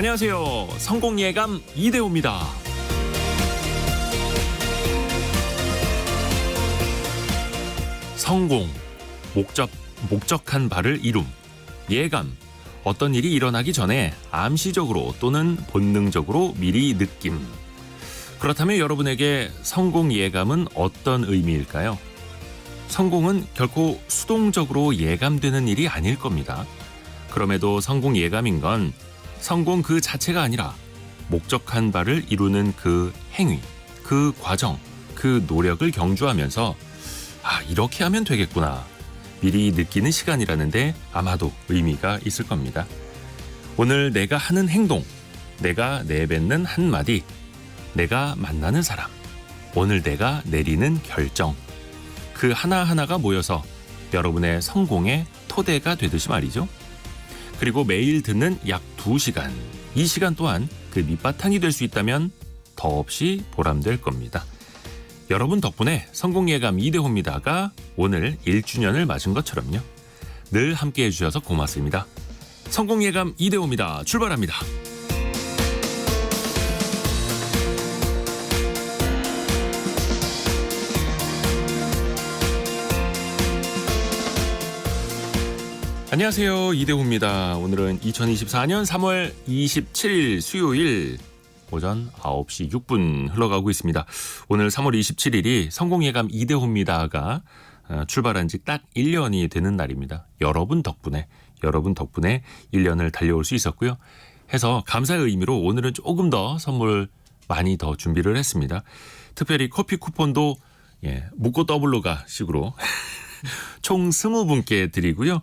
안녕하세요. 성공예감 이대호입니다. 성공, 목적한 바를 이룸, 예감, 어떤 일이 일어나기 전에 암시적으로 또는 본능적으로 미리 느낌. 그렇다면 여러분에게 성공 예감은 어떤 의미일까요? 성공은 결코 수동적으로 예감되는 일이 아닐 겁니다. 그럼에도 성공 예감인 건 성공 그 자체가 아니라 목적한 바를 이루는 그 행위, 그 과정, 그 노력을 경주하면서 이렇게 하면 되겠구나. 미리 느끼는 시간이라는데 아마도 의미가 있을 겁니다. 오늘 내가 하는 행동, 내가 내뱉는 한마디, 내가 만나는 사람, 오늘 내가 내리는 결정. 그 하나하나가 모여서 여러분의 성공의 토대가 되듯이 말이죠. 그리고 매일 듣는 약 2시간, 이 시간 또한 그 밑바탕이 될 수 있다면 더없이 보람될 겁니다. 여러분 덕분에 성공예감 이대호입니다가 오늘 1주년을 맞은 것처럼요. 늘 함께해 주셔서 고맙습니다. 성공예감 이대호입니다. 출발합니다. 안녕하세요. 이대호입니다. 오늘은 2024년 3월 27일 수요일 오전 9시 6분 흘러가고 있습니다. 오늘 3월 27일이 성공예감 이대호입니다가 출발한 지 딱 1년이 되는 날입니다. 여러분 덕분에 1년을 달려올 수 있었고요. 해서 감사의 의미로 오늘은 조금 더 선물 많이 더 준비를 했습니다. 특별히 커피 쿠폰도 묻고 더블로가 식으로 총 20분께 드리고요.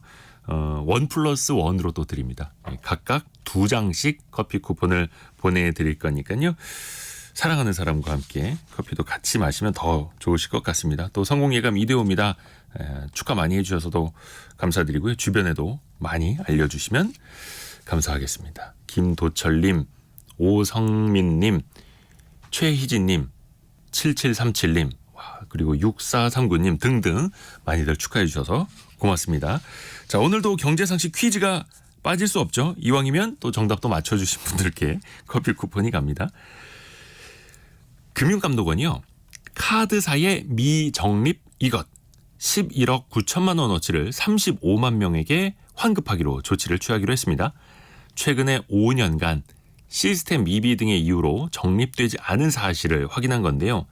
1+1으로 또 드립니다. 각각 2장씩 커피 쿠폰을 보내드릴 거니까요. 사랑하는 사람과 함께 커피도 같이 마시면 더 좋으실 것 같습니다. 또 성공예감 이대호입니다. 축하 많이 해주셔서도 감사드리고요. 주변에도 많이 알려주시면 감사하겠습니다. 김도철님, 오성민님, 최희진님, 7737님, 그리고 6439님 등등 많이들 축하해 주셔서 고맙습니다. 자, 오늘도 경제상식 퀴즈가 빠질 수 없죠. 이왕이면 또 정답도 맞춰주신 분들께 커피 쿠폰이 갑니다. 금융감독원이요. 카드사의 미적립 이것 11억 9천만 원어치를 35만 명에게 환급하기로 조치를 취하기로 했습니다. 최근에 5년간 시스템 미비 등의 이유로 적립되지 않은 사실을 확인한 건데요.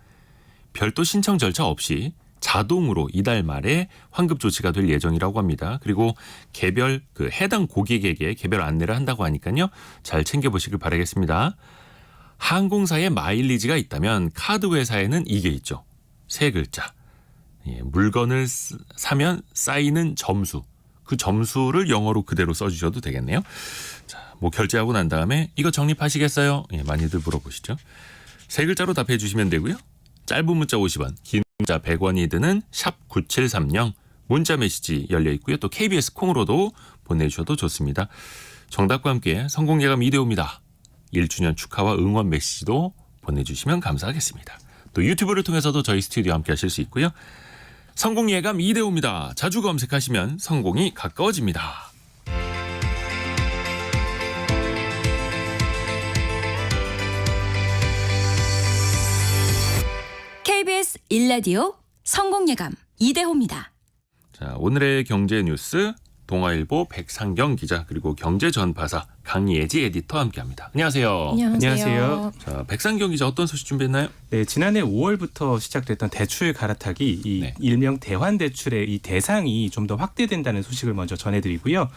별도 신청 절차 없이 자동으로 이달 말에 환급 조치가 될 예정이라고 합니다. 그리고 개별 해당 고객에게 개별 안내를 한다고 하니까요. 잘 챙겨보시길 바라겠습니다. 항공사에 마일리지가 있다면 카드 회사에는 이게 있죠. 세 글자. 물건을 사면 쌓이는 점수. 그 점수를 영어로 그대로 써주셔도 되겠네요. 자, 결제하고 난 다음에 이거 적립하시겠어요? 많이들 물어보시죠. 세 글자로 답해 주시면 되고요. 짧은 문자 50원, 긴 문자 100원이 드는 샵 9730 문자 메시지 열려 있고요. 또 KBS 콩으로도 보내주셔도 좋습니다. 정답과 함께 성공예감 이대호입니다. 1주년 축하와 응원 메시지도 보내주시면 감사하겠습니다. 또 유튜브를 통해서도 저희 스튜디오 함께 하실 수 있고요. 성공예감 이대호입니다. 자주 검색하시면 성공이 가까워집니다. KBS 1라디오 성공예감 이대호입니다. 자, 오늘의 경제 뉴스 동아일보 백상경 기자 그리고 경제전파사 강예지 에디터와 함께합니다. 안녕하세요. 안녕하세요. 자, 백상경 기자 어떤 소식 준비했나요? 네, 지난해 5월부터 시작됐던 대출 갈아타기, 일명 대환대출의 이 대상이 좀 더 확대된다는 소식을 먼저 전해드리고요.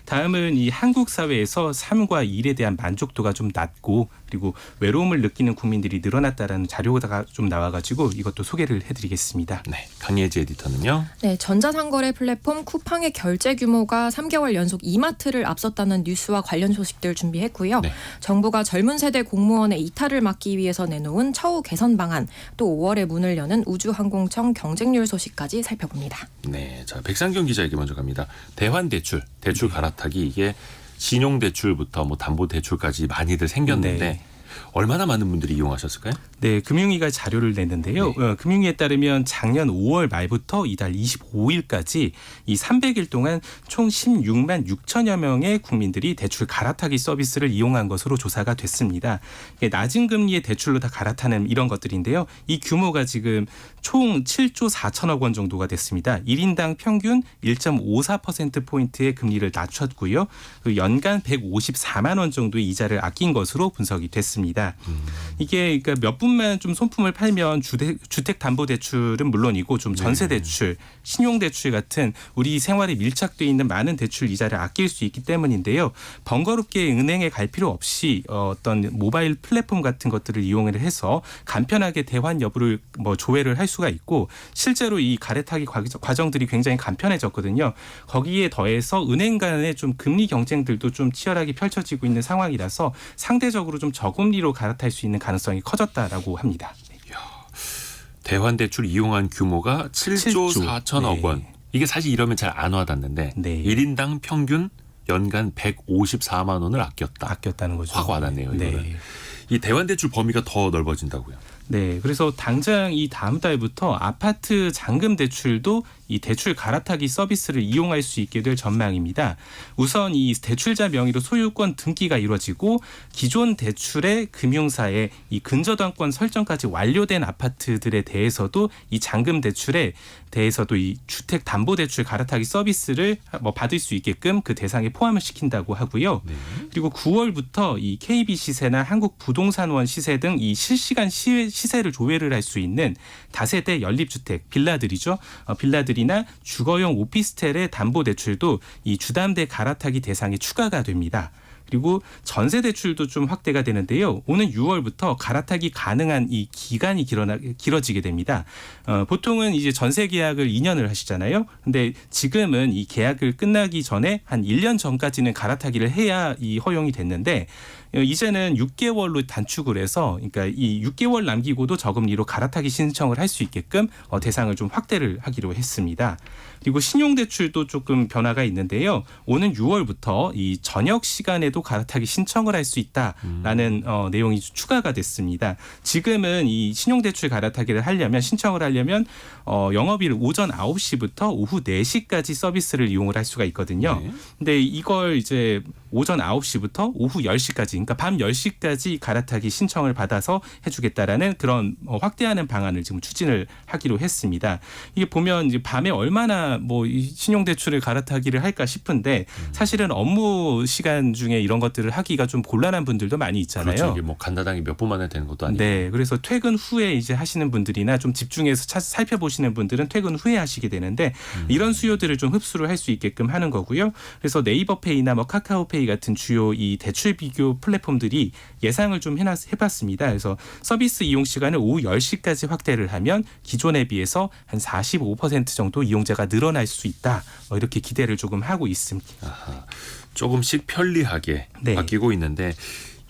다음은 이 한국 사회에서 삶과 일에 대한 만족도가 좀 낮고 그리고 외로움을 느끼는 국민들이 늘어났다라는 자료가 좀 나와가지고 이것도 소개를 해드리겠습니다. 네, 강예지 에디터는요. 네, 전자상거래 플랫폼 쿠팡의 결제 규모가 3개월 연속 이마트를 앞섰다는 뉴스와 관련 소식들 준비했고요. 네. 정부가 젊은 세대 공무원의 이탈을 막기 위해서 내놓은 처우 개선 방안, 또 5월에 문을 여는 우주항공청 경쟁률 소식까지 살펴봅니다. 네, 자 백상경 기자에게 먼저 갑니다. 대환대출, 대출 갈아타기 이게 신용대출부터 담보대출까지 많이들 생겼는데 얼마나 많은 분들이 이용하셨을까요? 네, 금융위가 자료를 냈는데요. 금융위에 따르면 작년 5월 말부터 이달 25일까지 이 300일 동안 총 16만 6천여 명의 국민들이 대출 갈아타기 서비스를 이용한 것으로 조사가 됐습니다. 낮은 금리의 대출로 다 갈아타는 이런 것들인데요. 이 규모가 지금 총 7조 4천억 원 정도가 됐습니다. 1인당 평균 1.54%포인트의 금리를 낮췄고요. 연간 154만 원 정도의 이자를 아낀 것으로 분석이 됐습니다. 이게 그러니까 몇 분만 좀 손품을 팔면 주택담보대출은 물론이고 좀 전세대출, 신용대출 같은 우리 생활에 밀착돼 있는 많은 대출 이자를 아낄 수 있기 때문인데요. 번거롭게 은행에 갈 필요 없이 어떤 모바일 플랫폼 같은 것들을 이용을 해서 간편하게 대환 여부를 조회를 할 수가 있고 실제로 이 갈아타기 과정들이 굉장히 간편해졌거든요. 거기에 더해서 은행 간의 좀 금리 경쟁들도 좀 치열하게 펼쳐지고 있는 상황이라서 상대적으로 좀 저금리로 갈아탈 수 있는 가능성이 커졌다라고 합니다. 대환대출 이용한 규모가 7조 4천억 원. 이게 사실 이러면 잘 안 와닿는데 1인당 평균 연간 154만 원을 아꼈다는 거죠. 확 와닿네요. 이거는. 이 대환대출 범위가 더 넓어진다고요. 네, 그래서 당장 이 다음 달부터 아파트 잔금 대출도 이 대출 갈아타기 서비스를 이용할 수 있게 될 전망입니다. 우선 이 대출자 명의로 소유권 등기가 이루어지고 기존 대출의 금융사의 이 근저당권 설정까지 완료된 아파트들에 대해서도 이 잔금 대출에 대해서도 이 주택담보대출 갈아타기 서비스를 받을 수 있게끔 그 대상에 포함을 시킨다고 하고요. 그리고 9월부터 이 KB 시세나 한국부동산원 시세 등 이 실시간 시세를 조회를 할 수 있는 다세대 연립주택 빌라들이죠. 빌라들이나 주거용 오피스텔의 담보대출도 이 주담대 갈아타기 대상에 추가가 됩니다. 그리고 전세 대출도 좀 확대가 되는데요. 오는 6월부터 갈아타기 가능한 이 기간이 길어지게 됩니다. 보통은 이제 전세 계약을 2년을 하시잖아요. 근데 지금은 이 계약을 끝나기 전에 한 1년 전까지는 갈아타기를 해야 이 허용이 됐는데 이제는 6개월로 단축을 해서 그러니까 이 6개월 남기고도 저금리로 갈아타기 신청을 할 수 있게끔 대상을 좀 확대를 하기로 했습니다. 그리고 신용대출도 조금 변화가 있는데요. 오는 6월부터 이 저녁 시간에도 갈아타기 신청을 할 수 있다라는 내용이 추가가 됐습니다. 지금은 이 신용대출 갈아타기를 신청을 하려면 영업일 오전 9시부터 오후 4시까지 서비스를 이용을 할 수가 있거든요. 근데 이걸 이제 오전 9시부터 오후 10시까지 그러니까 밤 10시까지 갈아타기 신청을 받아서 해주겠다라는 그런 확대하는 방안을 지금 추진을 하기로 했습니다. 이게 보면 이제 밤에 얼마나 이 신용대출을 갈아타기를 할까 싶은데 사실은 업무 시간 중에 이런 것들을 하기가 좀 곤란한 분들도 많이 있잖아요. 그렇죠. 이게 간다당이 몇 분 만에 되는 것도 아니고. 네, 그래서 퇴근 후에 이제 하시는 분들이나 좀 집중해서 살펴보시는 분들은 퇴근 후에 하시게 되는데 이런 수요들을 좀 흡수를 할 수 있게끔 하는 거고요. 그래서 네이버페이나 카카오페이 같은 주요 이 대출 비교 플랫폼들이 예상을 좀 해봤습니다. 그래서 서비스 이용 시간을 오후 10시까지 확대를 하면 기존에 비해서 한 45% 정도 이용자가 늘어날 수 있다. 이렇게 기대를 조금 하고 있습니다. 아하, 조금씩 편리하게 바뀌고 있는데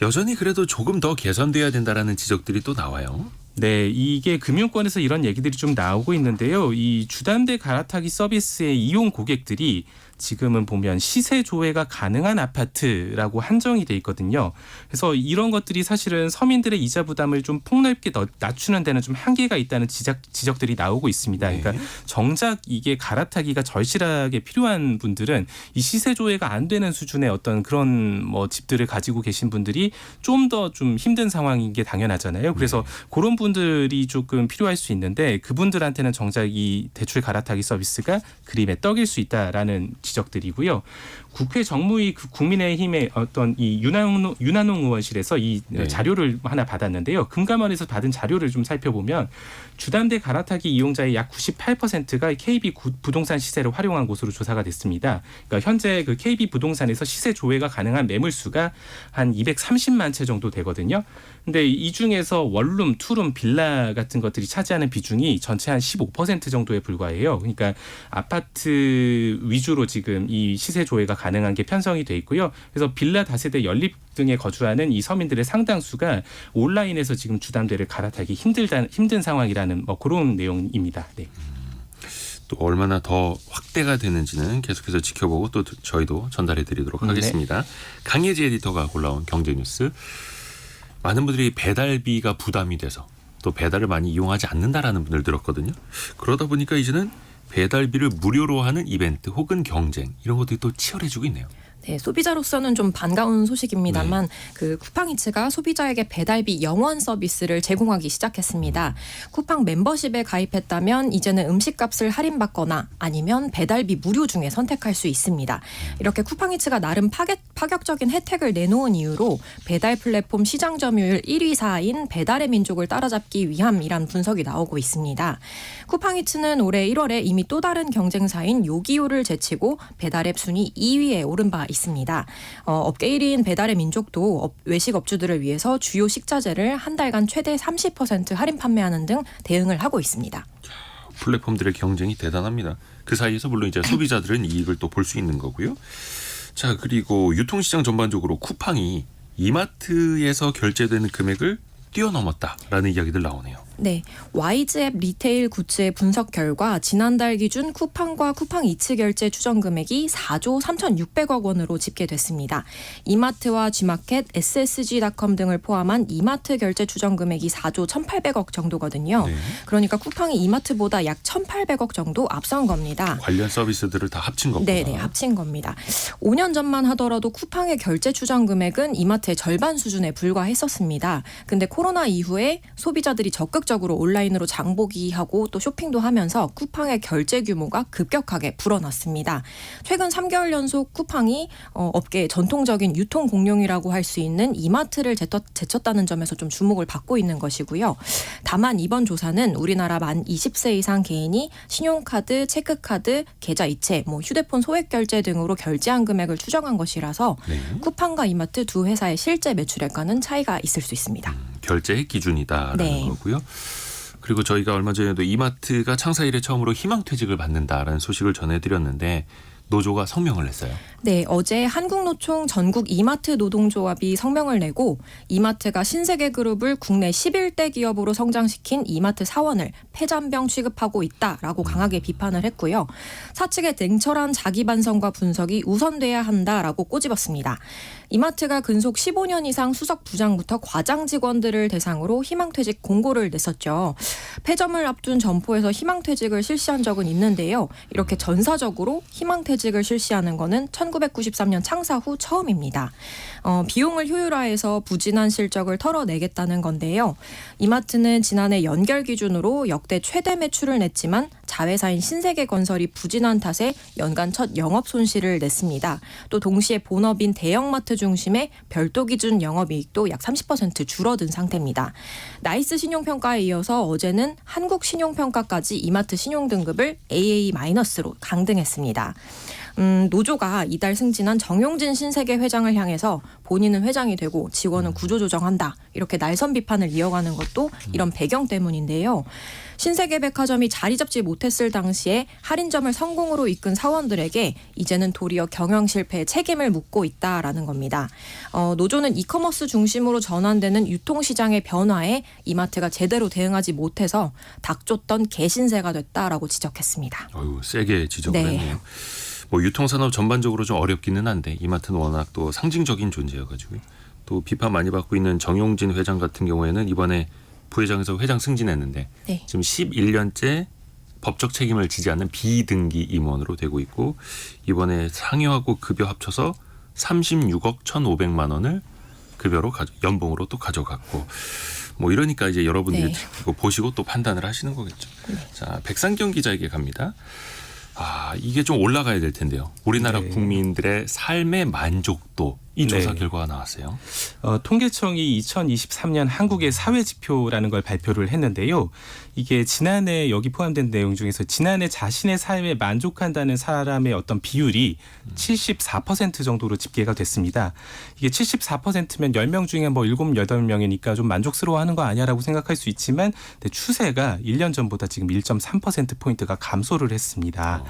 여전히 그래도 조금 더 개선돼야 된다라는 지적들이 또 나와요. 네, 이게 금융권에서 이런 얘기들이 좀 나오고 있는데요. 이 주담대 갈아타기 서비스의 이용 고객들이 지금은 보면 시세 조회가 가능한 아파트라고 한정이 돼 있거든요. 그래서 이런 것들이 사실은 서민들의 이자 부담을 좀 폭넓게 낮추는 데는 좀 한계가 있다는 지적들이 나오고 있습니다. 그러니까 정작 이게 갈아타기가 절실하게 필요한 분들은 이 시세 조회가 안 되는 수준의 어떤 그런 집들을 가지고 계신 분들이 좀 더 좀 힘든 상황인 게 당연하잖아요. 그래서 그런 분들이 조금 필요할 수 있는데 그분들한테는 정작 이 대출 갈아타기 서비스가 그림의 떡일 수 있다라는 지적들이고요. 국회 정무위 국민의힘의 어떤 이 윤한홍 의원실에서 이 자료를 하나 받았는데요. 금감원에서 받은 자료를 좀 살펴보면 주담대 갈아타기 이용자의 약 98%가 KB 부동산 시세를 활용한 것으로 조사가 됐습니다. 그러니까 현재 그 KB 부동산에서 시세 조회가 가능한 매물수가 한 230만 채 정도 되거든요. 근데 이 중에서 원룸, 투룸, 빌라 같은 것들이 차지하는 비중이 전체 한 15% 정도에 불과해요. 그러니까 아파트 위주로 지금 이 시세 조회가 가능한 게 편성이 돼 있고요. 그래서 빌라 다세대 연립 등에 거주하는 이 서민들의 상당수가 온라인에서 지금 주담대를 갈아타기 힘든 상황이라는 그런 내용입니다. 네. 또 얼마나 더 확대가 되는지는 계속해서 지켜보고 또 저희도 전달해 드리도록 하겠습니다. 강예지 에디터가 골라온 경제뉴스. 많은 분들이 배달비가 부담이 돼서 또 배달을 많이 이용하지 않는다라는 분들 들었거든요. 그러다 보니까 이제는 배달비를 무료로 하는 이벤트 혹은 경쟁 이런 것들이 또 치열해지고 있네요. 네, 소비자로서는 좀 반가운 소식입니다만 그 쿠팡이츠가 소비자에게 배달비 영원 서비스를 제공하기 시작했습니다. 쿠팡 멤버십에 가입했다면 이제는 음식값을 할인받거나 아니면 배달비 무료 중에 선택할 수 있습니다. 이렇게 쿠팡이츠가 나름 파격적인 혜택을 내놓은 이유로 배달 플랫폼 시장 점유율 1위사인 배달의 민족을 따라잡기 위함이란 분석이 나오고 있습니다. 쿠팡이츠는 올해 1월에 이미 또 다른 경쟁사인 요기요를 제치고 배달앱 순위 2위에 오른 바 있습니다. 업계 1위인 배달의 민족도 외식 업주들을 위해서 주요 식자재를 한 달간 최대 30% 할인 판매하는 등 대응을 하고 있습니다. 플랫폼들의 경쟁이 대단합니다. 그 사이에서 물론 이제 소비자들은 이익을 또 볼 수 있는 거고요. 자, 그리고 유통시장 전반적으로 쿠팡이 이마트에서 결제되는 금액을 뛰어넘었다라는 이야기들 나오네요. 네, YG앱 리테일 굿즈의 분석 결과 지난달 기준 쿠팡과 쿠팡이츠 결제 추정 금액이 4조 3,600억 원으로 집계됐습니다. 이마트와 G마켓, SSG닷컴 등을 포함한 이마트 결제 추정 금액이 4조 1,800억 정도거든요. 네. 그러니까 쿠팡이 이마트보다 약 1,800억 정도 앞선 겁니다. 관련 서비스들을 다 합친 겁니다. 네, 합친 겁니다. 5년 전만 하더라도 쿠팡의 결제 추정 금액은 이마트의 절반 수준에 불과했었습니다. 근데 코로나 이후에 소비자들이 적극적으로 온라인으로 장보기하고 또 쇼핑도 하면서 쿠팡의 결제 규모가 급격하게 불어났습니다. 최근 3개월 연속 쿠팡이 업계의 전통적인 유통 공룡이라고 할 수 있는 이마트를 제쳤다는 점에서 좀 주목을 받고 있는 것이고요. 다만 이번 조사는 우리나라 만 20세 이상 개인이 신용카드, 체크카드, 계좌 이체, 휴대폰 소액 결제 등으로 결제한 금액을 추정한 것이라서 쿠팡과 이마트 두 회사의 실제 매출액과는 차이가 있을 수 있습니다. 결제의 기준이다라는 거고요. 그리고 저희가 얼마 전에도 이마트가 창사 이래 처음으로 희망퇴직을 받는다라는 소식을 전해드렸는데 노조가 성명을 냈어요. 네, 어제 한국노총 전국 이마트 노동조합이 성명을 내고 이마트가 신세계그룹을 국내 11대 기업으로 성장시킨 이마트 사원을 폐잔병 취급하고 있다라고 강하게 비판을 했고요. 사측의 냉철한 자기 반성과 분석이 우선돼야 한다라고 꼬집었습니다. 이마트가 근속 15년 이상 수석 부장부터 과장 직원들을 대상으로 희망퇴직 공고를 냈었죠. 폐점을 앞둔 점포에서 희망퇴직을 실시한 적은 있는데요. 이렇게 전사적으로 희망퇴직을 실시하는 거는 1993년 창사 후 처음입니다. 비용을 효율화해서 부진한 실적을 털어내겠다는 건데요. 이마트는 지난해 연결 기준으로 역대 최대 매출을 냈지만 자회사인 신세계건설이 부진한 탓에 연간 첫 영업 손실을 냈습니다. 또 동시에 본업인 대형마트 중심의 별도 기준 영업이익도 약 30% 줄어든 상태입니다. 나이스 신용평가에 이어서 어제는 한국 신용평가까지 이마트 신용등급을 AA-로 강등했습니다. 노조가 이달 승진한 정용진 신세계 회장을 향해서 본인은 회장이 되고 직원은 구조조정한다. 이렇게 날선 비판을 이어가는 것도 이런 배경 때문인데요. 신세계 백화점이 자리 잡지 못했을 당시에 할인점을 성공으로 이끈 사원들에게 이제는 도리어 경영 실패의 책임을 묻고 있다라는 겁니다. 노조는 이커머스 중심으로 전환되는 유통시장의 변화에 이마트가 제대로 대응하지 못해서 닥쳤던 개신세가 됐다라고 지적했습니다. 세게 지적을 했네요. 유통산업 전반적으로 좀 어렵기는 한데 이마트는 워낙 또 상징적인 존재여가지고 또 비판 많이 받고 있는 정용진 회장 같은 경우에는 이번에 부회장에서 회장 승진했는데 지금 11년째 법적 책임을 지지 않는 비등기 임원으로 되고 있고 이번에 상여하고 급여 합쳐서 36억 1,500만 원을 급여로 연봉으로 또 가져갔고 이러니까 이제 여러분들이 보시고 또 판단을 하시는 거겠죠. 자, 백상경 기자에게 갑니다. 이게 좀 올라가야 될 텐데요. 우리나라 국민들의 삶의 만족도 이 조사 결과가 나왔어요. 통계청이 2023년 한국의 사회지표라는 걸 발표를 했는데요. 이게 지난해 여기 포함된 내용 중에서 지난해 자신의 삶에 만족한다는 사람의 어떤 비율이 74% 정도로 집계가 됐습니다. 이게 74%면 10명 중에 7, 8명이니까 좀 만족스러워하는 거 아니야라고 생각할 수 있지만 추세가 1년 전보다 지금 1.3%포인트가 감소를 했습니다.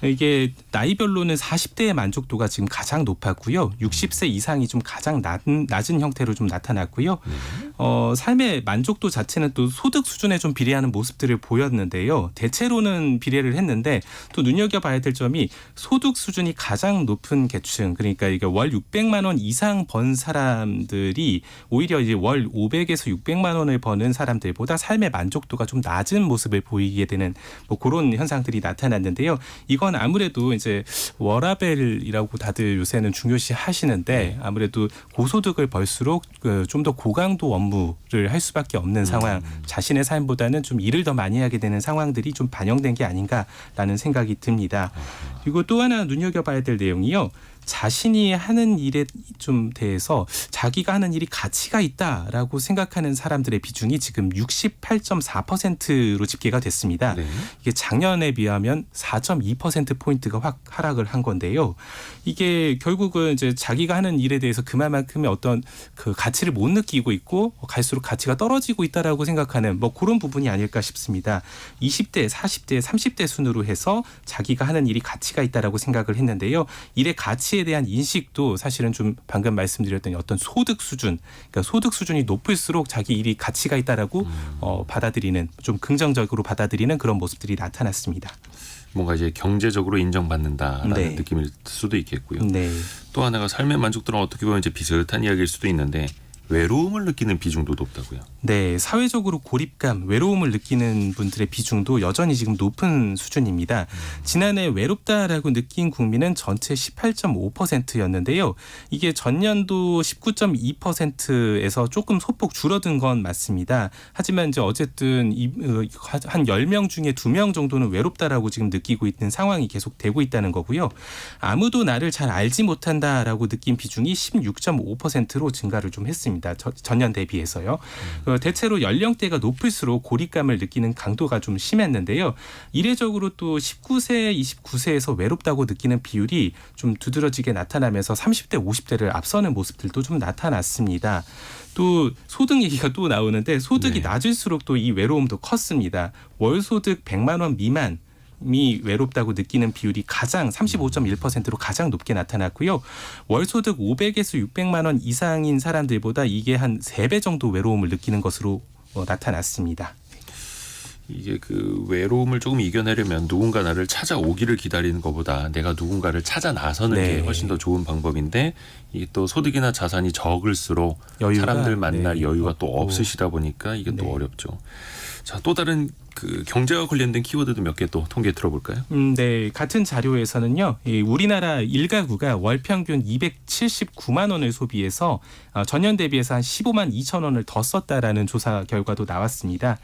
이게 나이별로는 40대의 만족도가 지금 가장 높았고요. 60세 이상이 좀 가장 낮은 형태로 좀 나타났고요. 삶의 만족도 자체는 또 소득 수준에 좀 비례하는 모습들을 보였는데요. 대체로는 비례를 했는데 또 눈여겨봐야 될 점이 소득 수준이 가장 높은 계층, 그러니까 이게 월 600만 원 이상 번 사람들이 오히려 이제 월 500에서 600만 원을 버는 사람들보다 삶의 만족도가 좀 낮은 모습을 보이게 되는 뭐 그런 현상들이 나타났는데요. 이건 아무래도 이제 워라밸이라고 다들 요새는 중요시 하시는데 아무래도 고소득을 벌수록 좀 더 고강도 업무를 할 수밖에 없는 상황, 자신의 삶보다는 좀 일을 더 많이 하게 되는 상황들이 좀 반영된 게 아닌가라는 생각이 듭니다. 그리고 또 하나 눈여겨봐야 될 내용이요. 자신이 하는 일에 좀 대해서 자기가 하는 일이 가치가 있다라고 생각하는 사람들의 비중이 지금 68.4%로 집계가 됐습니다. 네. 이게 작년에 비하면 4.2%포인트가 확 하락을 한 건데요. 이게 결국은 이제 자기가 하는 일에 대해서 그만큼의 어떤 그 가치를 못 느끼고 있고 갈수록 가치가 떨어지고 있다라고 생각하는 뭐 그런 부분이 아닐까 싶습니다. 20대, 40대, 30대 순으로 해서 자기가 하는 일이 가치가 있다라고 생각을 했는데요. 일의 가치에 대한 인식도 사실은 좀 방금 말씀드렸던 어떤 소득 수준, 그러니까 소득 수준이 높을수록 자기 일이 가치가 있다라고 받아들이는, 좀 긍정적으로 받아들이는 그런 모습들이 나타났습니다. 뭔가 이제 경제적으로 인정받는다라는 네. 느낌일 수도 있겠고요. 네. 또 하나가 삶의 만족도랑 어떻게 보면 이제 비슷한 이야기일 수도 있는데 외로움을 느끼는 비중도 높다고요. 네, 사회적으로 고립감, 외로움을 느끼는 분들의 비중도 여전히 지금 높은 수준입니다. 지난해 외롭다라고 느낀 국민은 전체 18.5%였는데요. 이게 전년도 19.2%에서 조금 소폭 줄어든 건 맞습니다. 하지만 이제 어쨌든 한 10명 중에 2명 정도는 외롭다라고 지금 느끼고 있는 상황이 계속되고 있다는 거고요. 아무도 나를 잘 알지 못한다라고 느낀 비중이 16.5%로 증가를 좀 했습니다. 전년 대비해서요. 대체로 연령대가 높을수록 고립감을 느끼는 강도가 좀 심했는데요. 이례적으로 또 19세, 29세에서 외롭다고 느끼는 비율이 좀 두드러지게 나타나면서 30대, 50대를 앞서는 모습들도 좀 나타났습니다. 또 소득 얘기가 또 나오는데 소득이 네. 낮을수록 또 이 외로움도 컸습니다. 월 소득 100만 원 미만 이 외롭다고 느끼는 비율이 가장 35.1%로 가장 높게 나타났고요. 월 소득 500에서 600만 원 이상인 사람들보다 이게 한 3배 정도 외로움을 느끼는 것으로 나타났습니다. 이게 그 외로움을 조금 이겨내려면 누군가 나를 찾아오기를 기다리는 것보다 내가 누군가를 찾아 나서는 네. 게 훨씬 더 좋은 방법인데 이게 또 소득이나 자산이 적을수록 여유가, 사람들 만날 네, 여유가 또 없고. 없으시다 보니까 이게 또 네. 어렵죠. 자, 또 다른 그 경제와 관련된 키워드도 몇 개 또 통계 들어볼까요? 네, 같은 자료에서는요, 이 우리나라 일가구가 월 평균 279만 원을 소비해서 전년 대비해서 한 15만 2천 원을 더 썼다라는 조사 결과도 나왔습니다.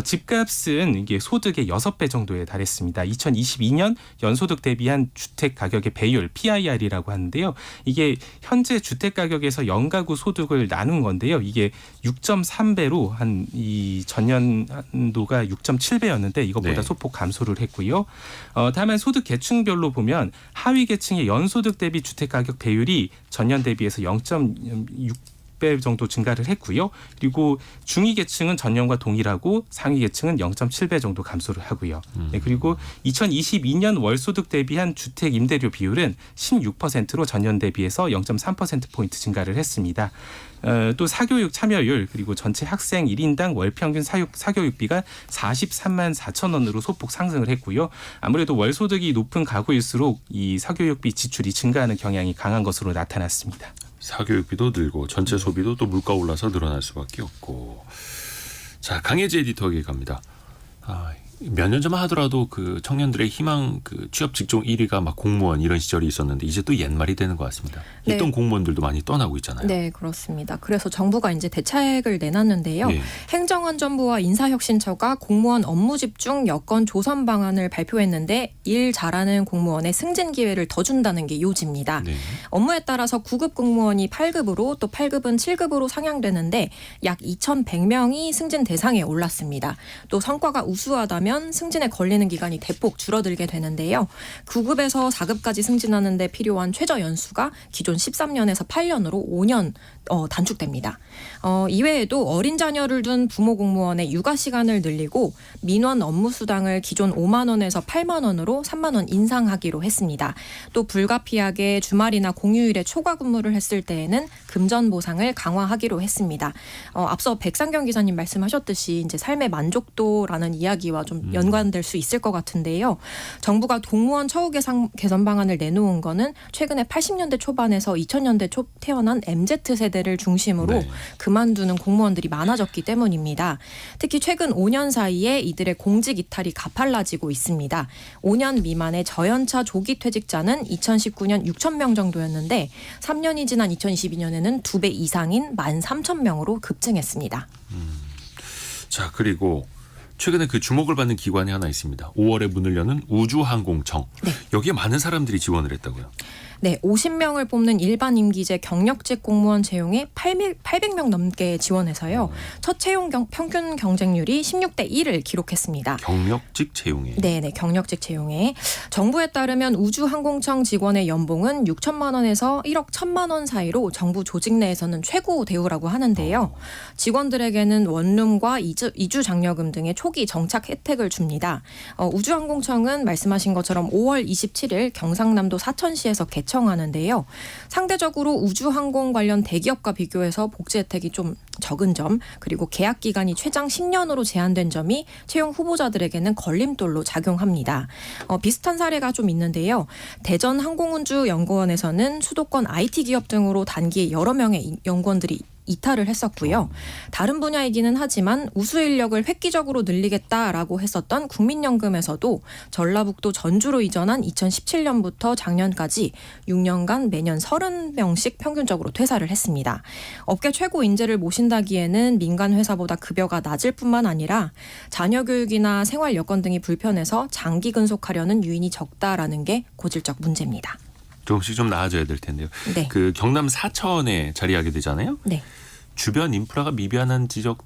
집값은 이게 소득의 6배 정도에 달했습니다. 2022년 연소득 대비한 주택 가격의 배율 PIR이라고 하는데요. 이게 현재 주택 가격에서 연가구 소득을 나눈 건데요. 이게 6.3배로 한 이 전년도가 6.7배였는데 이것보다 네. 소폭 감소를 했고요. 다만 소득 계층별로 보면 하위 계층의 연소득 대비 주택 가격 배율이 전년 대비해서 0.6배 정도 증가를 했고요. 그리고 중위 계층은 전년과 동일하고 상위 계층은 0.7배 정도 감소를 하고요. 네, 그리고 2022년 월소득 대비한 주택 임대료 비율은 16%로 전년 대비해서 0.3%포인트 증가를 했습니다. 또 사교육 참여율 그리고 전체 학생 1인당 월 평균 사교육비가 43만 4천 원으로 소폭 상승을 했고요. 아무래도 월소득이 높은 가구일수록 이 사교육비 지출이 증가하는 경향이 강한 것으로 나타났습니다. 사교육비도 늘고 전체 소비도 또 물가 올라서 늘어날 수밖에 없고. 자, 강혜지 에디터에게 갑니다. 몇 년 전만 하더라도 그 청년들의 희망 그 취업 직종 1위가 막 공무원 이런 시절이 있었는데 이제 또 옛말이 되는 것 같습니다. 네. 있던 공무원들도 많이 떠나고 있잖아요. 네, 그렇습니다. 그래서 정부가 이제 대책을 내놨는데요. 예. 행정안전부와 인사혁신처가 공무원 업무 집중 여건 조선 방안을 발표했는데 일 잘하는 공무원의 승진 기회를 더 준다는 게 요지입니다. 네. 업무에 따라서 9급 공무원이 8급으로 또 8급은 7급으로 상향되는데 약 2,100명이 승진 대상에 올랐습니다. 또 성과가 우수하다면 하면 승진에 걸리는 기간이 대폭 줄어들게 되는데요. 9급에서 4급까지 승진하는 데 필요한 최저 연수가 기존 13년에서 8년으로 5년 단축됩니다. 이외에도 어린 자녀를 둔 부모 공무원의 육아 시간을 늘리고 민원 업무 수당을 기존 5만 원에서 8만 원으로 3만 원 인상하기로 했습니다. 또 불가피하게 주말이나 공휴일에 초과 근무를 했을 때에는 금전 보상을 강화하기로 했습니다. 앞서 백상경 기자님 말씀하셨듯이 이제 삶의 만족도라는 이야기와 좀 연관될 수 있을 것 같은데요. 정부가 공무원 처우 개선 방안을 내놓은 거는 최근에 80년대 초반에서 2000년대 초 태어난 MZ 세대를 중심으로 네. 그만두는 공무원들이 많아졌기 때문입니다. 특히 최근 5년 사이에 이들의 공직 이탈이 가팔라지고 있습니다. 5년 미만의 저연차 조기 퇴직자는 2019년 6천 명 정도였는데 3년이 지난 2022년에는 2배 이상인 13,000명으로 급증했습니다. 자, 그리고 최근에 그 주목을 받는 기관이 하나 있습니다. 5월에 문을 여는 우주항공청. 네. 여기에 많은 사람들이 지원을 했다고요. 네, 50명을 뽑는 일반 임기제 경력직 공무원 채용에 800명 넘게 지원해서요. 첫 채용 평균 경쟁률이 16대 1을 기록했습니다. 경력직 채용에. 네, 경력직 채용에. 정부에 따르면 우주항공청 직원의 연봉은 6천만 원에서 1억 1천만 원 사이로 정부 조직 내에서는 최고 대우라고 하는데요. 직원들에게는 원룸과 이주 장려금 등의 초기 정착 혜택을 줍니다. 우주항공청은 말씀하신 것처럼 5월 27일 경상남도 사천시에서 개청하는데요. 상대적으로 우주항공 관련 대기업과 비교해서 복지 혜택이 좀 적은 점, 그리고 계약 기간이 최장 10년으로 제한된 점이 채용 후보자들에게는 걸림돌로 작용합니다. 비슷한 사례가 좀 있는데요. 대전항공운주연구원에서는 수도권 IT 기업 등으로 단기에 여러 명의 연구원들이 이탈을 했었고요. 다른 분야이기는 하지만 우수 인력을 획기적으로 늘리겠다라고 했었던 국민연금에서도 전라북도 전주로 이전한 2017년부터 작년까지 6년간 매년 30명씩 평균적으로 퇴사를 했습니다. 업계 최고 인재를 모신다기에는 민간 회사보다 급여가 낮을 뿐만 아니라 자녀 교육이나 생활 여건 등이 불편해서 장기 근속하려는 유인이 적다라는 게 고질적 문제입니다. 조금씩 좀 나아져야 될 텐데요. 네. 그 경남 사천에 자리하게 되잖아요. 네. 주변 인프라가 미비하다는 지적도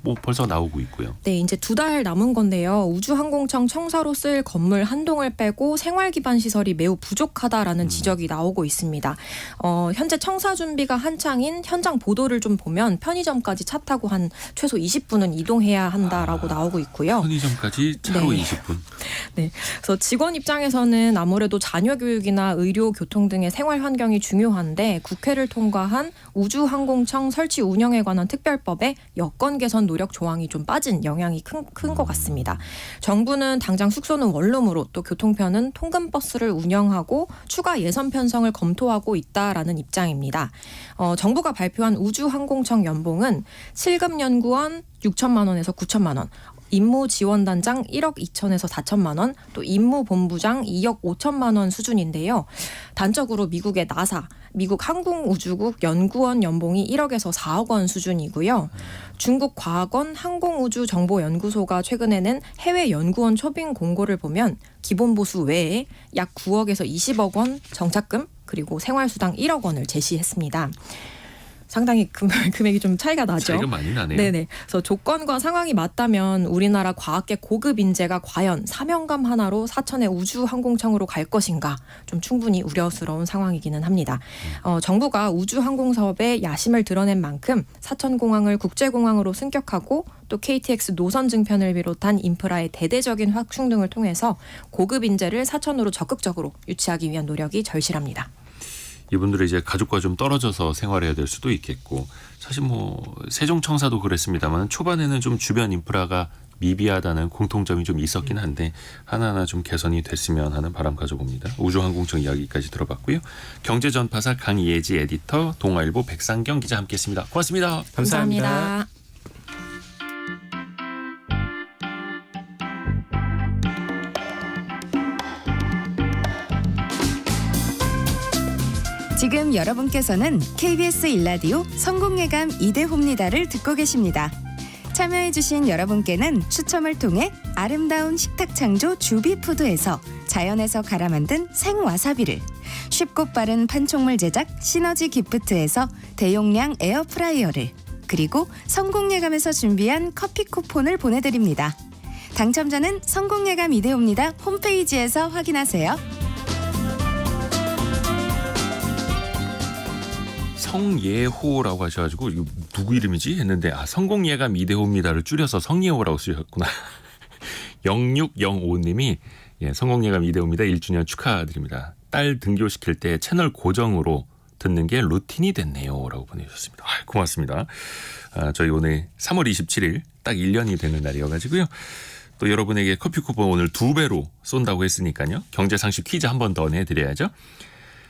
뭐 벌써 나오고 있고요. 네, 이제 2달 남은 건데요. 우주항공청 청사로 쓸 건물 한 동을 빼고 생활 기반 시설이 매우 부족하다라는 지적이 나오고 있습니다. 현재 청사 준비가 한창인 현장 보도를 좀 보면 편의점까지 차 타고 한 최소 20분은 이동해야 한다라고 나오고 있고요. 편의점까지 차로 네. 20분. 네, 그래서 직원 입장에서는 아무래도 자녀 교육이나 의료, 교통 등의 생활 환경이 중요한데 국회를 통과한 우주항공청 설치 운영에 관한 특별법에 여건 개선 노력 조항이 좀 빠진 영향이 큰 것 같습니다. 정부는 당장 숙소는 원룸으로 또 교통편은 통근버스를 운영하고 추가 예산 편성을 검토하고 있다라는 입장입니다. 정부가 발표한 우주항공청 연봉은 7급 연구원 6천만 원에서 9천만 원, 임무지원단장 1억 2천에서 4천만 원, 또 임무본부장 2억 5천만 원 수준인데요. 단적으로 미국의 나사, 미국 항공우주국 연구원 연봉이 1억에서 4억 원 수준이고요. 중국 과학원 항공우주정보연구소가 최근에는 해외 연구원 초빙 공고를 보면 기본보수 외에 약 9억에서 20억 원 정착금 그리고 생활수당 1억 원을 제시했습니다. 상당히 금액이 좀 차이가 나죠. 차이가 많이 나네요. 네네. 그래서 조건과 상황이 맞다면 우리나라 과학계 고급 인재가 과연 사명감 하나로 사천의 우주항공청으로 갈 것인가 좀 충분히 우려스러운 상황이기는 합니다. 정부가 우주항공 사업에 야심을 드러낸 만큼 사천공항을 국제공항으로 승격하고 또 KTX 노선 증편을 비롯한 인프라의 대대적인 확충 등을 통해서 고급 인재를 사천으로 적극적으로 유치하기 위한 노력이 절실합니다. 이분들이 이제 가족과 좀 떨어져서 생활해야 될 수도 있겠고 사실 뭐 세종청사도 그랬습니다만 초반에는 좀 주변 인프라가 미비하다는 공통점이 좀 있었긴 한데 하나하나 좀 개선이 됐으면 하는 바람 가져봅니다. 우주항공청 이야기까지 들어봤고요. 경제전파사 강예지 에디터, 동아일보 백상경 기자 함께했습니다. 고맙습니다. 감사합니다. 지금 여러분께서는 KBS 일라디오 성공예감 이대호입니다를 듣고 계십니다. 참여해주신 여러분께는 추첨을 통해 아름다운 식탁 창조 주비푸드에서 자연에서 갈아 만든 생와사비를, 쉽고 빠른 판촉물 제작 시너지 기프트에서 대용량 에어프라이어를, 그리고 성공예감에서 준비한 커피 쿠폰을 보내드립니다. 당첨자는 성공예감 이데오입니다 홈페이지에서 확인하세요. 성예호라고 하셔가지고 이거 누구 이름이지 했는데 성공예감 이데호입니다를 줄여서 성예호라고 쓰셨구나. 0605님이 성공예감 이데호입니다 1주년 축하드립니다. 딸 등교시킬 때 채널 고정으로 듣는 게 루틴이 됐네요 라고 보내주셨습니다. 고맙습니다. 저희 오늘 3월 27일 딱 1년이 되는 날이어가지고요. 또 여러분에게 커피 쿠폰 오늘 2배로 쏜다고 했으니까요. 경제상식 퀴즈 한 번 더 내드려야죠.